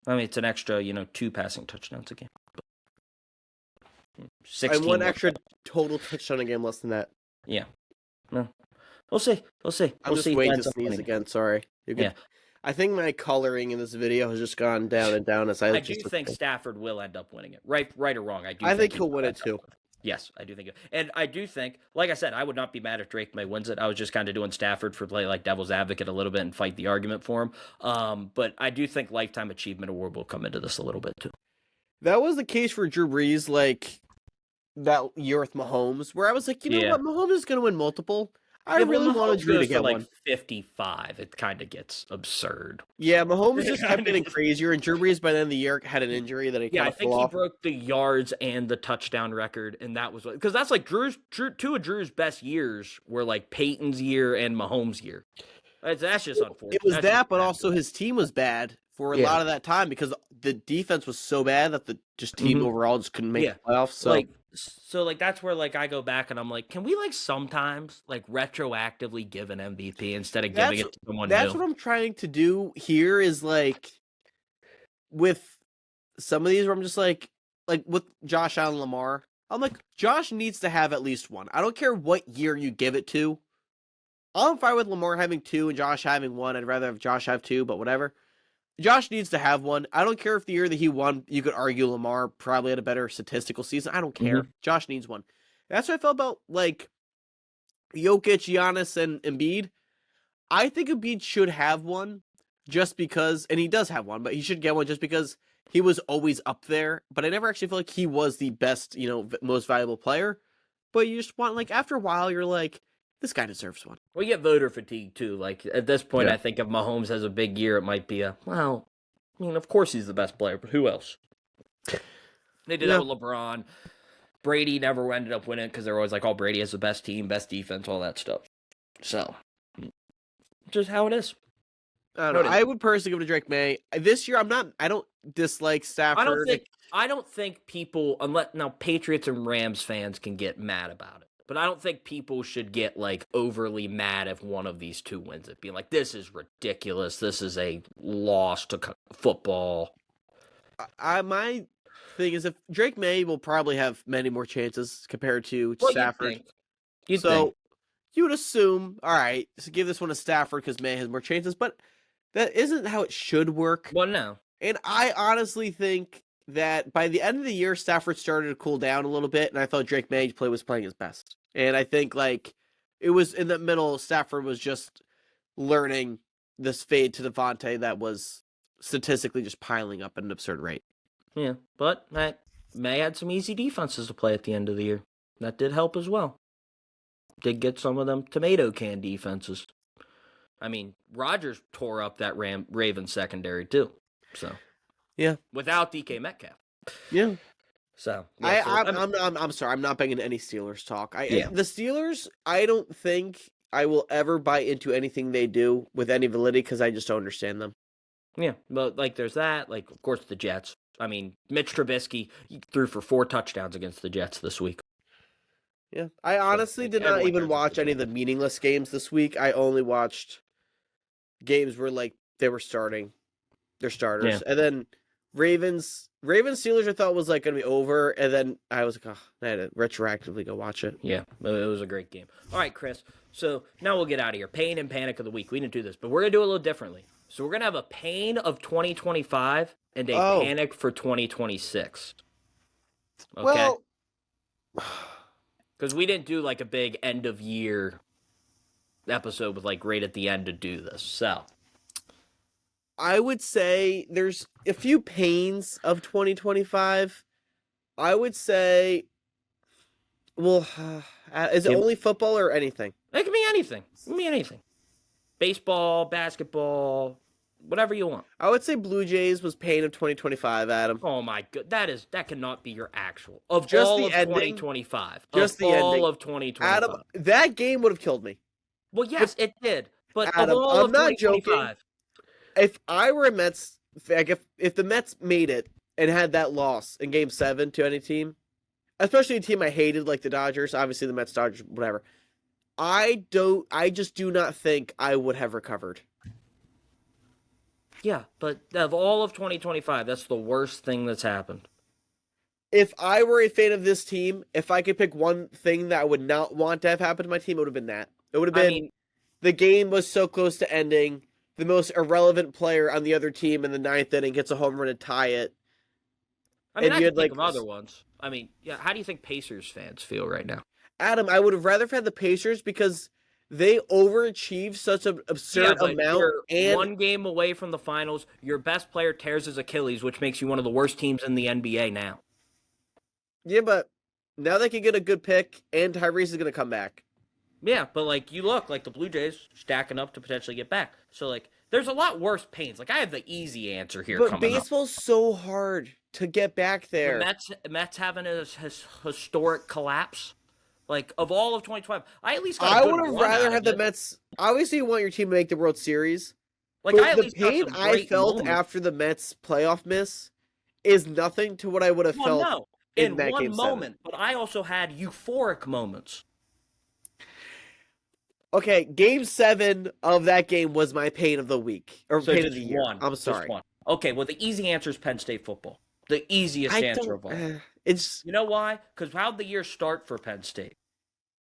I mean, it's an extra, 2 passing touchdowns a game. 16 and 1 extra total touchdown a game, less than that. Yeah. No. We'll see. I'm just waiting to sneeze again. Sorry. Yeah. I think my coloring in this video has just gone down and down as I do think Stafford will end up winning it. Right or wrong. I think he'll win it too. Yes, I do think it. And I do think, like I said, I would not be mad if Drake May wins it. I was just kind of doing Stafford for play like devil's advocate a little bit and fight the argument for him. But I do think Lifetime Achievement Award will come into this a little bit too. That was the case for Drew Brees, like that year with Mahomes, where I was like, you know what, Mahomes is going to win multiple. I really wanted Drew to get like 55. It kind of gets absurd. Yeah, Mahomes just kept getting crazier, and Drew Brees by the end of the year had an injury that he I think he broke the yards and the touchdown record, and that was because that's like two of Drew's best years were like Peyton's year and Mahomes' year. That's just unfortunate. It was but also his team was bad for a lot of that time because the defense was so bad that the team overall just couldn't make the playoffs. So that's where I go back and I'm like, can we sometimes retroactively give an MVP instead of giving it to someone new? That's what I'm trying to do here is with some of these where I'm just like with Josh Allen Lamar, I'm like, Josh needs to have at least one. I don't care what year you give it to. I'm fine with Lamar having 2 and Josh having 1. I'd rather have Josh have 2, but whatever. Josh needs to have one. I don't care if the year that he won, you could argue Lamar probably had a better statistical season. I don't care. Josh needs one. That's what I felt about Jokic, Giannis, and Embiid. I think Embiid should have one just because, and he does have one, but he should get one just because he was always up there. But I never actually felt like he was the best, most valuable player. But you just want, after a while, you're like, this guy deserves one. We get voter fatigue, too. At this point, I think if Mahomes has a big year, it might be of course he's the best player, but who else? They did that with LeBron. Brady never ended up winning because they're always like, Brady has the best team, best defense, all that stuff. So, just how it is. I don't know. I would personally give it to Drake May. This year, I don't dislike Stafford. I don't think people, now Patriots and Rams fans can get mad about it. But I don't think people should get overly mad if one of these two wins it. Being like, this is ridiculous. This is a loss to football. My thing is if Drake May will probably have many more chances compared to Stafford. You'd think. You would assume, all right, so give this one to Stafford because May has more chances. But that isn't how it should work. Well, no. And I honestly think that by the end of the year, Stafford started to cool down a little bit, and I thought Drake May was playing his best. And I think it was in the middle, Stafford was just learning this fade to Devontae that was statistically just piling up at an absurd rate. Yeah, but May had some easy defenses to play at the end of the year. That did help as well. Did get some of them tomato can defenses. I mean, Rodgers tore up that Ravens secondary too. So yeah, without DK Metcalf. Yeah. So I'm sorry, I'm not banging any Steelers talk. The Steelers, I don't think I will ever buy into anything they do with any validity because I just don't understand them. Yeah, but there's that. Of course, the Jets. I mean, Mitch Trubisky threw for 4 touchdowns against the Jets this week. Yeah, I honestly did not everyone even cares watch any of the meaningless games this week. I only watched games where like they were starting their starters, and then Ravens Steelers I thought was like gonna be over, and then I was like, oh, I had to retroactively go watch it. Yeah, it was a great game. All right, Chris. So now we'll get out of here. Pain and panic of the week. We didn't do this, but we're gonna do it a little differently. So we're gonna have a pain of 2025 and a panic for 2026. Okay. Well, because we didn't do like a big end of year episode with like right at the end to do this. So I would say there's a few pains of 2025. I would say, well, is it only football or anything? It can be anything. It can be anything. Baseball, basketball, whatever you want. I would say Blue Jays was pain of 2025, Adam. Oh my god, that cannot be your actual of just all the of ending, 2025. Just of the all ending of 2025. Adam, that game would have killed me. Well, yes, it did. But Adam, of all I'm of not 2025, joking. If I were a Mets, like if the Mets made it and had that loss in Game 7 to any team, especially a team I hated like the Dodgers, obviously the Mets, Dodgers, whatever, I just do not think I would have recovered. Yeah, but of all of 2025, that's the worst thing that's happened. If I were a fan of this team, if I could pick one thing that I would not want to have happen to my team, it would have been that. It would have been the game was so close to ending. The most irrelevant player on the other team in the 9th inning gets a home run to tie it. I mean, I can think of other ones. I mean, yeah. How do you think Pacers fans feel right now? Adam, I would have rather had the Pacers because they overachieved such an absurd amount. And 1 game away from the finals, your best player tears his Achilles, which makes you one of the worst teams in the NBA now. Yeah, but now they can get a good pick, and Tyrese is going to come back. Yeah, but, like, you look like the Blue Jays stacking up to potentially get back. So, like, there's a lot worse pains. Like, I have the easy answer here coming up. But baseball's so hard to get back there. The Mets having a historic collapse. Like, of all of 2012, I at least got I would have rather had the Mets. Obviously, you want your team to make the World Series. Like, I at the least pain got some I felt after the Mets playoff miss is nothing to what I would have felt in that one Game moment. 7. But I also had euphoric moments. Okay, Game 7 of that game was my pain of the week or so pain of the year. One. I'm sorry. Just one. Okay, well, the easy answer is Penn State football. The easiest answer of all. It's you know why? Because how'd the year start for Penn State?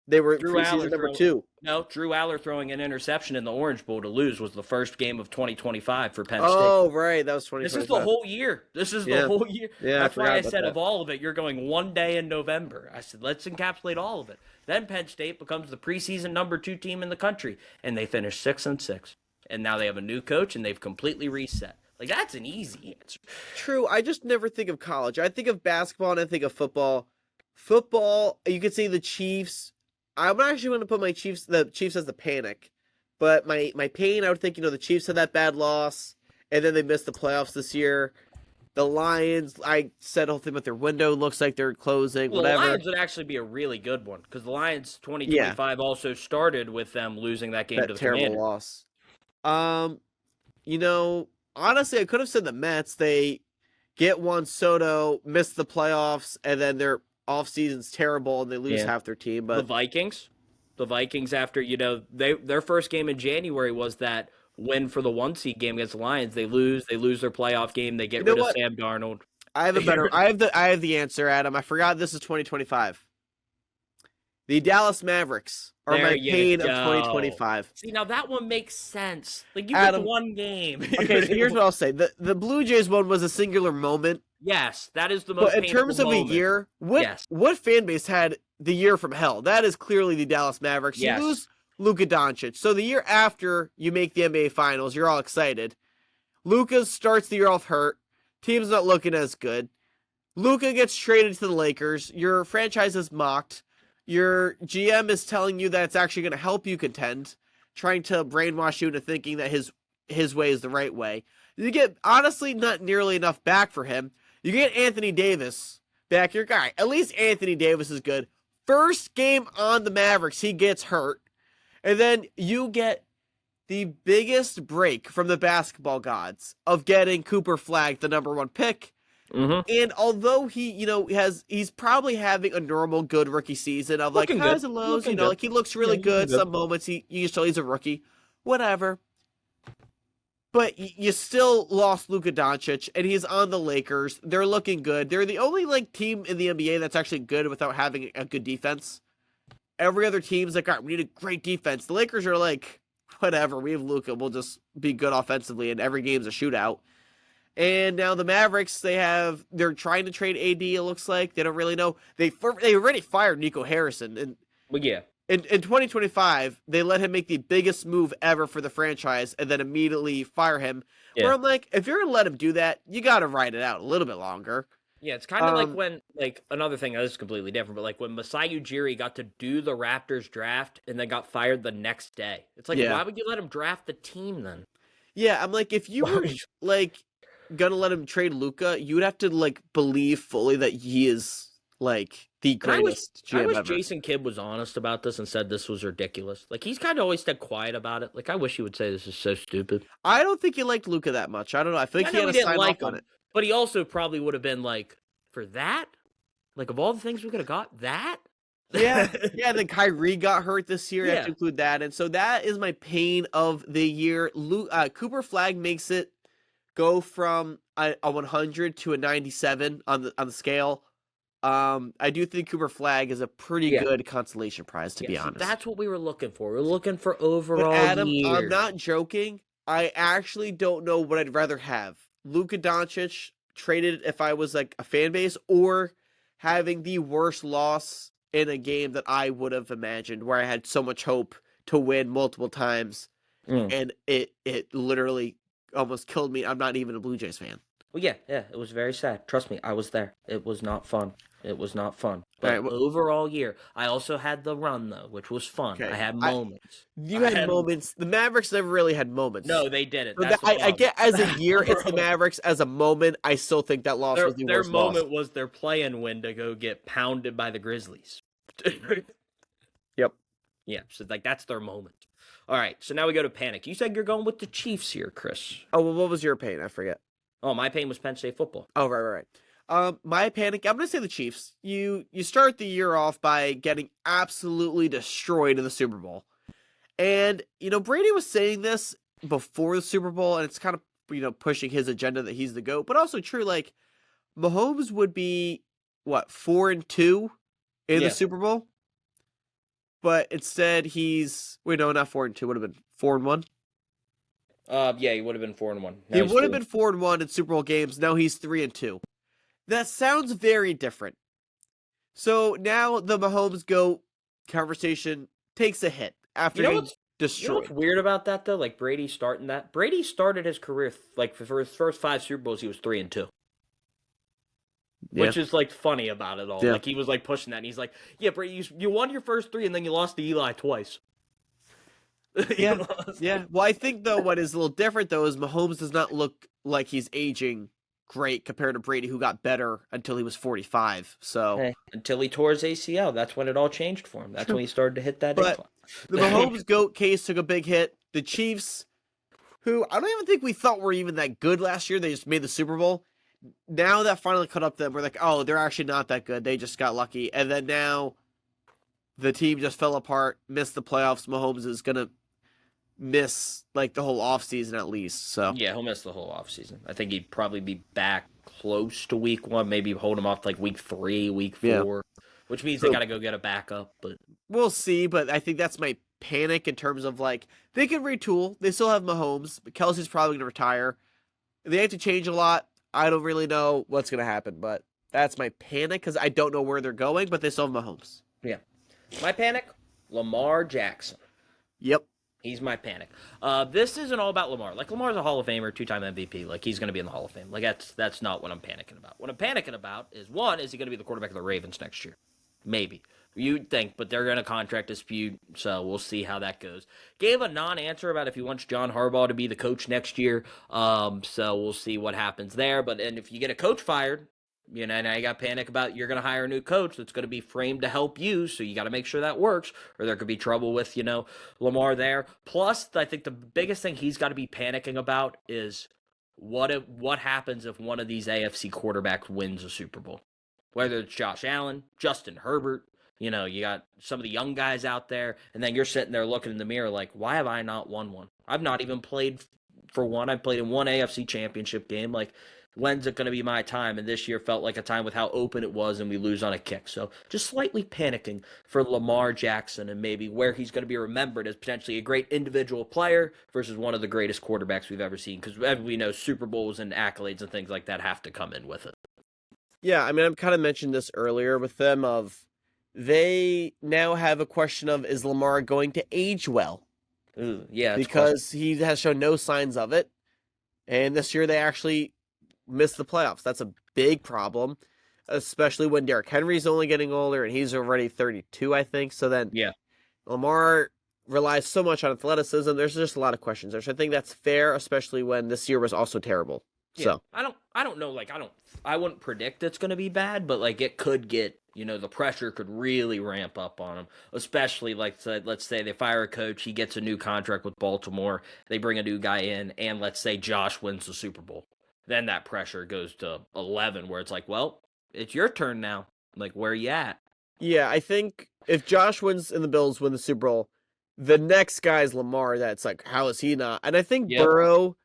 They were preseason number 2. No, Drew Aller throwing an interception in the Orange Bowl to lose was the first game of 2025 for Penn State. Oh, right. That was 2025. This is the whole year. This is the whole year. Yeah, that's why I said that. Of all of it, you're going one day in November. I said, let's encapsulate all of it. Then Penn State becomes the preseason number 2 team in the country, and they finish 6-6. And now they have a new coach, and they've completely reset. Like, that's an easy answer. True. I just never think of college. I think of basketball, and I think of football. Football, you could say the Chiefs. I'm not actually going to put the Chiefs as the panic, but my pain, I would think, the Chiefs had that bad loss, and then they missed the playoffs this year. The Lions, I said the whole thing about their window looks like they're closing, whatever. The Lions would actually be a really good one, because the Lions 2025 also started with them losing that game to the terrible Commanders. Loss. Honestly, I could have said the Mets. They get Juan Soto, miss the playoffs, and then their off-season's terrible, and they lose half their team. But the Vikings after, their first game in January was that win for the 1 seed game against the Lions. They lose their playoff game. They get rid of Sam Darnold. I have the answer, Adam. I forgot this is 2025. The Dallas Mavericks are my pain of 2025. See, now that one makes sense. Like, you get 1 game. Okay, so here's what I'll say. The Blue Jays one was a singular moment. Yes, that is the most painful moment. But in terms of a year, what fan base had the year from hell? That is clearly the Dallas Mavericks. You lose Luka Doncic. So the year after you make the NBA Finals, you're all excited. Luka starts the year off hurt. Team's not looking as good. Luka gets traded to the Lakers. Your franchise is mocked. Your GM is telling you that it's actually going to help you contend, trying to brainwash you into thinking that his way is the right way. You get, honestly, not nearly enough back for him. You get Anthony Davis back, your guy. At least Anthony Davis is good. First game on the Mavericks, he gets hurt. And then you get the biggest break from the basketball gods of getting Cooper Flagg the number 1 pick. Mm-hmm. And although he, he's probably having a normal good rookie season of like Looking good. highs and lows, Looking good. like he looks Yeah, really he's looking good. good. Some moments you just tell he's a rookie, whatever. But you still lost Luka Doncic, and he's on the Lakers. They're looking good. They're the only like team in the NBA that's actually good without having a good defense. Every other team's like, all right, we need a great defense. The Lakers are like, whatever, we have Luka, we'll just be good offensively, and every game's a shootout. And now the Mavericks, they're trying to trade AD. It looks like they don't really know. They already fired Nico Harrison, and Well, yeah. in 2025 they let him make the biggest move ever for the franchise, and then immediately fire him. Yeah. Where I'm like, if you're gonna let him do that, you got to ride it out a little bit longer. Yeah, it's kind of like when, like, another thing that is completely different, but like when Masai Ujiri got to do the Raptors draft and then got fired the next day. It's like, why would you let him draft the team then? Yeah, I'm like, if you were like gonna let him trade Luka, you would have to like believe fully that he is like the greatest GM I wish ever. Jason Kidd was honest about this and said this was ridiculous. Like, he's kind of always stayed quiet about it. Like, I wish he would say this is so stupid. I don't think he liked Luka that much. I don't know. I think he had to sign off on it. But he also probably would have been like, for that? Like, of all the things we could have got, that? Yeah. And then Kyrie got hurt this year. I have to Yeah. include that. And so that is my pain of the year. Cooper Flag makes it go from a 100 to a 97 on the scale. I do think Cooper Flag is a pretty good consolation prize, to be honest. That's what we were looking for. We're looking for overall But Adam, year. I'm not joking. I actually don't know what I'd rather have. Luka Doncic traded if I was like a fan base, or having the worst loss in a game that I would have imagined, where I had so much hope to win multiple times, and it literally almost killed me. I'm not even a Blue Jays fan. Well, yeah, it was very sad. Trust me, I was there. It was not fun. But overall year, I also had the run, though, which was fun. Okay. I had moments. You had moments. The Mavericks never really had moments. No, they didn't. I get as a year, it's the Mavericks. As a moment, I still think that loss was the worst loss. Their moment was their play-in win to go get pounded by the Grizzlies. Yep. Yeah, so like that's their moment. All right, so now we go to Panic. You said you're going with the Chiefs here, Chris. Oh, well, what was your pain? I forget. Oh, my pain was Penn State football. Oh, right. My Panic, I'm going to say the Chiefs. You start the year off by getting absolutely destroyed in the Super Bowl. And, Brady was saying this before the Super Bowl, and it's kind of, pushing his agenda that he's the GOAT. But also true, like, Mahomes would be, 4-2 in the Super Bowl? But instead not 4-2, would have been 4-1. Yeah, he would have been 4-1. He would have been 4-1 in Super Bowl games. Now he's 3-2. That sounds very different. So now the Mahomes GOAT conversation takes a hit after getting destroyed. You know what's weird about that, though? Like, Brady starting that? Brady started his career, like, for his first 5 Super Bowls, he was 3-2. Yeah. Which is, like, funny about it all. Yeah. Like, he was, like, pushing that, and he's like, yeah, Brady, you won your first 3, and then you lost to Eli twice. Yeah. Well, I think, though, what is a little different, though, is Mahomes does not look like he's aging great compared to Brady, who got better until he was 45. So until he tore his ACL, that's when it all changed for him. That's when he started to hit that. But the Mahomes GOAT case took a big hit. The Chiefs, who I don't even think we thought were even that good last year, they just made the Super Bowl. Now that finally caught up to them, we're like, oh, they're actually not that good. They just got lucky. And then now the team just fell apart, missed the playoffs. Mahomes is gonna miss like the whole offseason at least. So yeah, he'll miss the whole offseason. I think he'd probably be back close to week 1, maybe hold him off like week 3, week 4, which means they got to go get a backup. But we'll see. But I think that's my panic in terms of like they can retool. They still have Mahomes, but Kelsey's probably going to retire. They have to change a lot. I don't really know what's going to happen, but that's my panic because I don't know where they're going, but they still have Mahomes. Yeah. My panic, Lamar Jackson. Yep. He's my panic. This isn't all about Lamar. Like, Lamar's a Hall of Famer, 2-time MVP. Like, he's going to be in the Hall of Fame. Like, that's not what I'm panicking about. What I'm panicking about is, one, is he going to be the quarterback of the Ravens next year? Maybe. You'd think, but they're going to contract dispute, so we'll see how that goes. Gave a non-answer about if he wants John Harbaugh to be the coach next year, so we'll see what happens there. And if you get a coach fired, now you got panic about you're going to hire a new coach that's going to be framed to help you, so you got to make sure that works, or there could be trouble with, Lamar there. Plus, I think the biggest thing he's got to be panicking about is what happens if one of these AFC quarterbacks wins a Super Bowl? Whether it's Josh Allen, Justin Herbert, you got some of the young guys out there, and then you're sitting there looking in the mirror like, why have I not won one? I've not even played for one. I've played in one AFC championship game. Like, when's it going to be my time? And this year felt like a time with how open it was, and we lose on a kick. So just slightly panicking for Lamar Jackson and maybe where he's going to be remembered as potentially a great individual player versus one of the greatest quarterbacks we've ever seen. Because as we know, Super Bowls and accolades and things like that have to come in with it. Yeah, I mean, I've kind of mentioned this earlier with them of they now have a question of, is Lamar going to age well? Ooh, yeah, because he has shown no signs of it. And this year they actually missed the playoffs. That's a big problem, especially when Derrick Henry's only getting older and he's already 32, I think. So then Lamar relies so much on athleticism. There's just a lot of questions there. So I think that's fair, especially when this year was also terrible. Yeah. So I don't know. Like, I wouldn't predict it's going to be bad, but like it could get, the pressure could really ramp up on him, especially like, let's say they fire a coach, he gets a new contract with Baltimore, they bring a new guy in, and let's say Josh wins the Super Bowl. Then that pressure goes to 11 where it's like, well, it's your turn now. Like, where are you at? Yeah, I think if Josh wins and the Bills win the Super Bowl, the next guy is Lamar. That's like, how is he not? And I think Burrow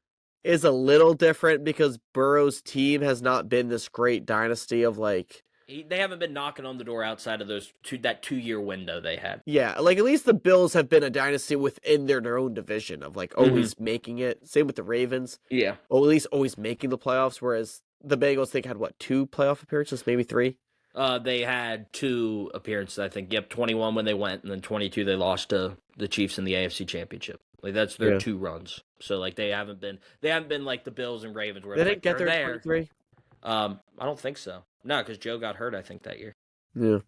is a little different because Burrow's team has not been this great dynasty of like... They haven't been knocking on the door outside of that 2-year window they had. Yeah, like at least the Bills have been a dynasty within their own division of like always making it. Same with the Ravens. Yeah. Or at least always making the playoffs, whereas the Bengals, think, had, 2 playoff appearances? Maybe 3? They had 2 appearances, I think. Yep, 21 when they went, and then 22 they lost to the Chiefs in the AFC Championship. Like, that's their 2 runs. So, like, they haven't been like the Bills and Ravens where they didn't get there in 23? I don't think so. No, because Joe got hurt, I think, that year. Yeah.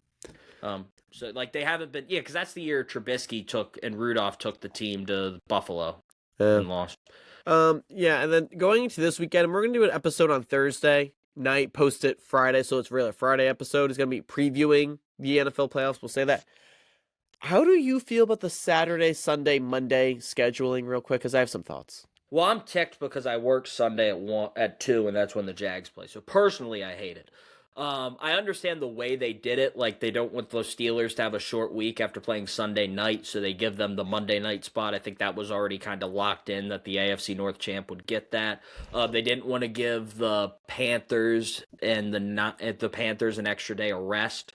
So, like, they haven't been... Yeah, because that's the year Trubisky and Rudolph took the team to Buffalo and lost. Yeah, and then going into this weekend, we're going to do an episode on Thursday night, post it Friday, so it's really a Friday episode. It's going to be previewing the NFL playoffs. We'll say that. How do you feel about the Saturday, Sunday, Monday scheduling real quick? Because I have some thoughts. Well, I'm ticked because I work Sunday at 2, and that's when the Jags play. So personally, I hate it. I understand the way they did it. Like, they don't want those Steelers to have a short week after playing Sunday night, so they give them the Monday night spot. I think that was already kind of locked in that the AFC North champ would get that. They didn't want to give the Panthers and the Panthers an extra day of rest.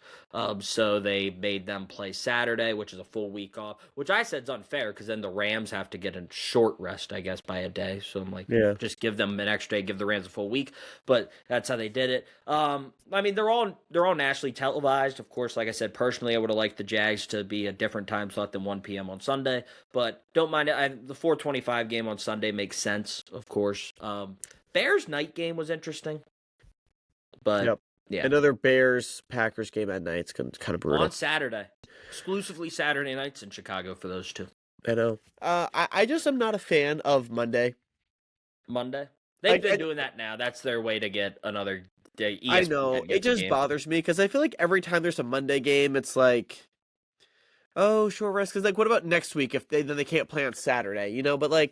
So they made them play Saturday, which is a full week off, which I said is unfair because then the Rams have to get a short rest, I guess, by a day. So I'm like, just give them an extra day, give the Rams a full week. But that's how they did it. I mean, they're all nationally televised. Of course, like I said, personally, I would have liked the Jags to be a different time slot than 1 p.m. on Sunday. But don't mind it. The 4:25 game on Sunday makes sense, of course. Bears night game was interesting. But yeah, another Bears-Packers game at night. It's kind of brutal. On Saturday. Exclusively Saturday nights in Chicago for those 2. I know. I just am not a fan of Monday. They've been doing that now. That's their way to get another day. I know. It just bothers me because I feel like every time there's a Monday game, it's like, oh, short rest. Because, like, what about next week if they can't play on Saturday, But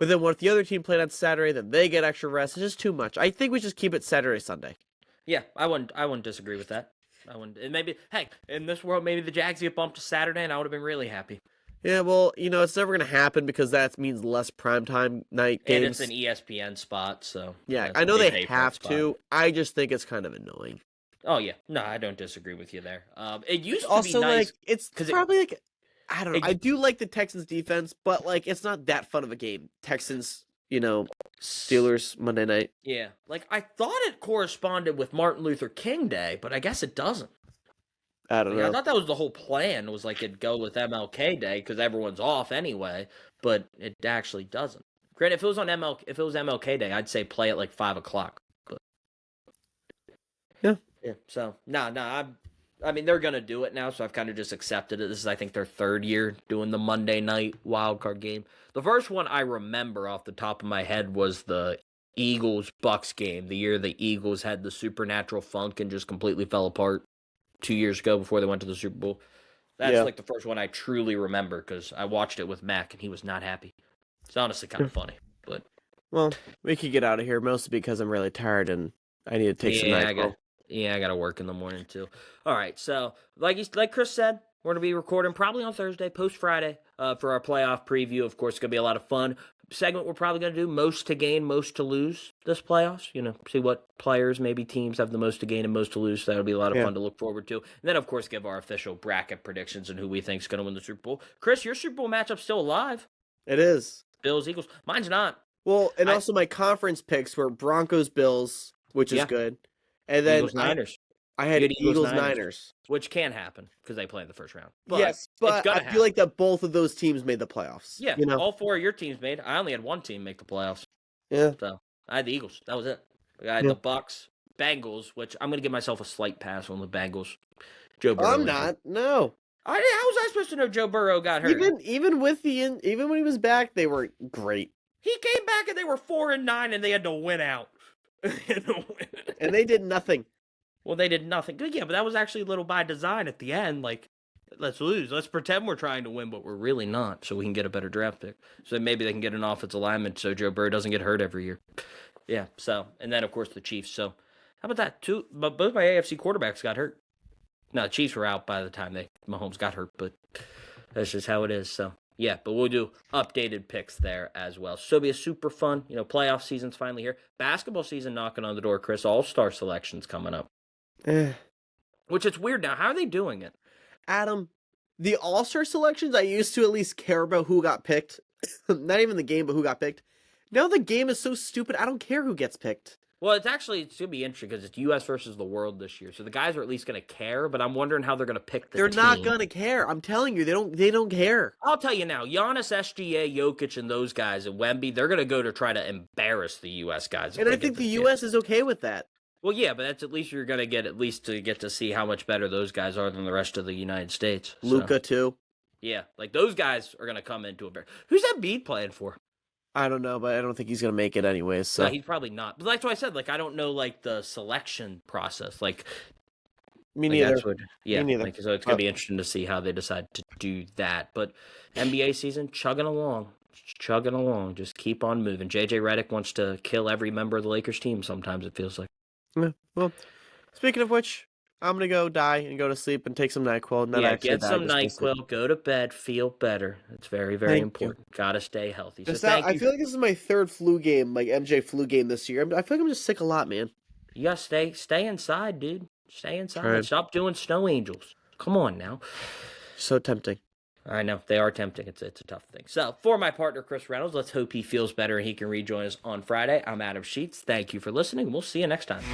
then what if the other team played on Saturday, then they get extra rest? It's just too much. I think we just keep it Saturday, Sunday. Yeah, I wouldn't disagree with that. And maybe, heck, in this world, maybe the Jags get bumped to Saturday, and I would have been really happy. Yeah, well, it's never going to happen because that means less primetime night games. And it's an ESPN spot, so... Yeah, I know they have to. I just think it's kind of annoying. Oh, yeah. No, I don't disagree with you there. It used to also, be nice... like, it's probably, I don't know. I do like the Texans' defense, but, like, it's not that fun of a game. Texans... Steelers Monday night. Yeah. Like, I thought it corresponded with Martin Luther King Day, but I guess it doesn't. I don't know. I thought that was the whole plan, was like it'd go with MLK Day because everyone's off anyway, but it actually doesn't. Granted, if it was MLK Day, I'd say play at like 5 o'clock. But... Yeah. So, I mean, they're going to do it now, so I've kind of just accepted it. This is, I think, their 3rd year doing the Monday night wildcard game. The first one I remember off the top of my head was the Eagles-Bucks game, the year the Eagles had the supernatural funk and just completely fell apart 2 years ago before they went to the Super Bowl. That's like the first one I truly remember because I watched it with Mac, and he was not happy. It's honestly kind of funny, but... Well, we could get out of here mostly because I'm really tired and I need to take some NyQuil. I got to work in the morning too. All right, so like Chris said, we're gonna be recording probably on Thursday, post Friday, for our playoff preview. Of course, it's gonna be a lot of fun. Segment we're probably gonna do most to gain, most to lose this playoffs. See what players, maybe teams have the most to gain and most to lose. So that'll be a lot of fun to look forward to. And then, of course, give our official bracket predictions and who we think is gonna win the Super Bowl. Chris, your Super Bowl matchup's still alive. It is. Bills, Eagles. Mine's not. Well, and also my conference picks were Broncos, Bills, which is good. And then Eagles, Niners. I had Eagles, Niners. Which can happen because they play in the first round. But yes, but I feel like that both of those teams made the playoffs. Yeah, all four of your teams made. I only had one team make the playoffs. Yeah. So I had the Eagles. That was it. I had the Bucks, Bengals, which I'm going to give myself a slight pass on the Bengals. Joe Burrow. I'm not. No. How was I supposed to know Joe Burrow got hurt? Even when he was back, they were great. He came back and they were 4-9 and they had to win out. And they did nothing. Well, they did nothing. Good, yeah, but that was actually a little by design at the end. Like, let's lose. Let's pretend we're trying to win, but we're really not, so we can get a better draft pick. So maybe they can get an offensive lineman so Joe Burrow doesn't get hurt every year. Yeah, so, and then, of course, the Chiefs. So, how about that? But both my AFC quarterbacks got hurt. No, the Chiefs were out by the time Mahomes got hurt, but that's just how it is, so. Yeah, but we'll do updated picks there as well. So it'll be a super fun, playoff season's finally here. Basketball season knocking on the door, Chris. All-star selections coming up. Which it's weird now. How are they doing it? Adam, the all-star selections, I used to at least care about who got picked. Not even the game, but who got picked. Now the game is so stupid, I don't care who gets picked. Well, it's going to be interesting because it's U.S. versus the world this year. So the guys are at least going to care, but I'm wondering how they're going to pick the team. They're not going to care. I'm telling you, they don't care. I'll tell you now, Giannis, SGA, Jokic, and those guys at Wemby, they're going to go to try to embarrass the U.S. guys. And I think the U.S. is okay with that. Well, yeah, but that's at least you're going to get to see how much better those guys are than the rest of the United States. Luka, too. Yeah, like those guys are going to come into a bear. Who's Embiid playing for? I don't know, but I don't think he's going to make it anyways. So. No, he's probably not. But that's what I said. Like, I don't know, the selection process. Like, me neither. Me neither. So it's going to be interesting to see how they decide to do that. But NBA season, chugging along. Just keep on moving. JJ Redick wants to kill every member of the Lakers team sometimes, it feels like. Yeah, well, speaking of which, I'm going to go die and go to sleep and take some NyQuil. Get some NyQuil, go to bed, feel better. It's very, very important. Got to stay healthy. So I feel like this is my third flu game, like MJ flu game this year. I feel like I'm just sick a lot, man. You got to stay inside, dude. Stay inside. Right. Stop doing snow angels. Come on now. So tempting. I know. They are tempting. It's a tough thing. So, for my partner, Chris Reynolds, let's hope he feels better and he can rejoin us on Friday. I'm Adam Sheets. Thank you for listening. We'll see you next time.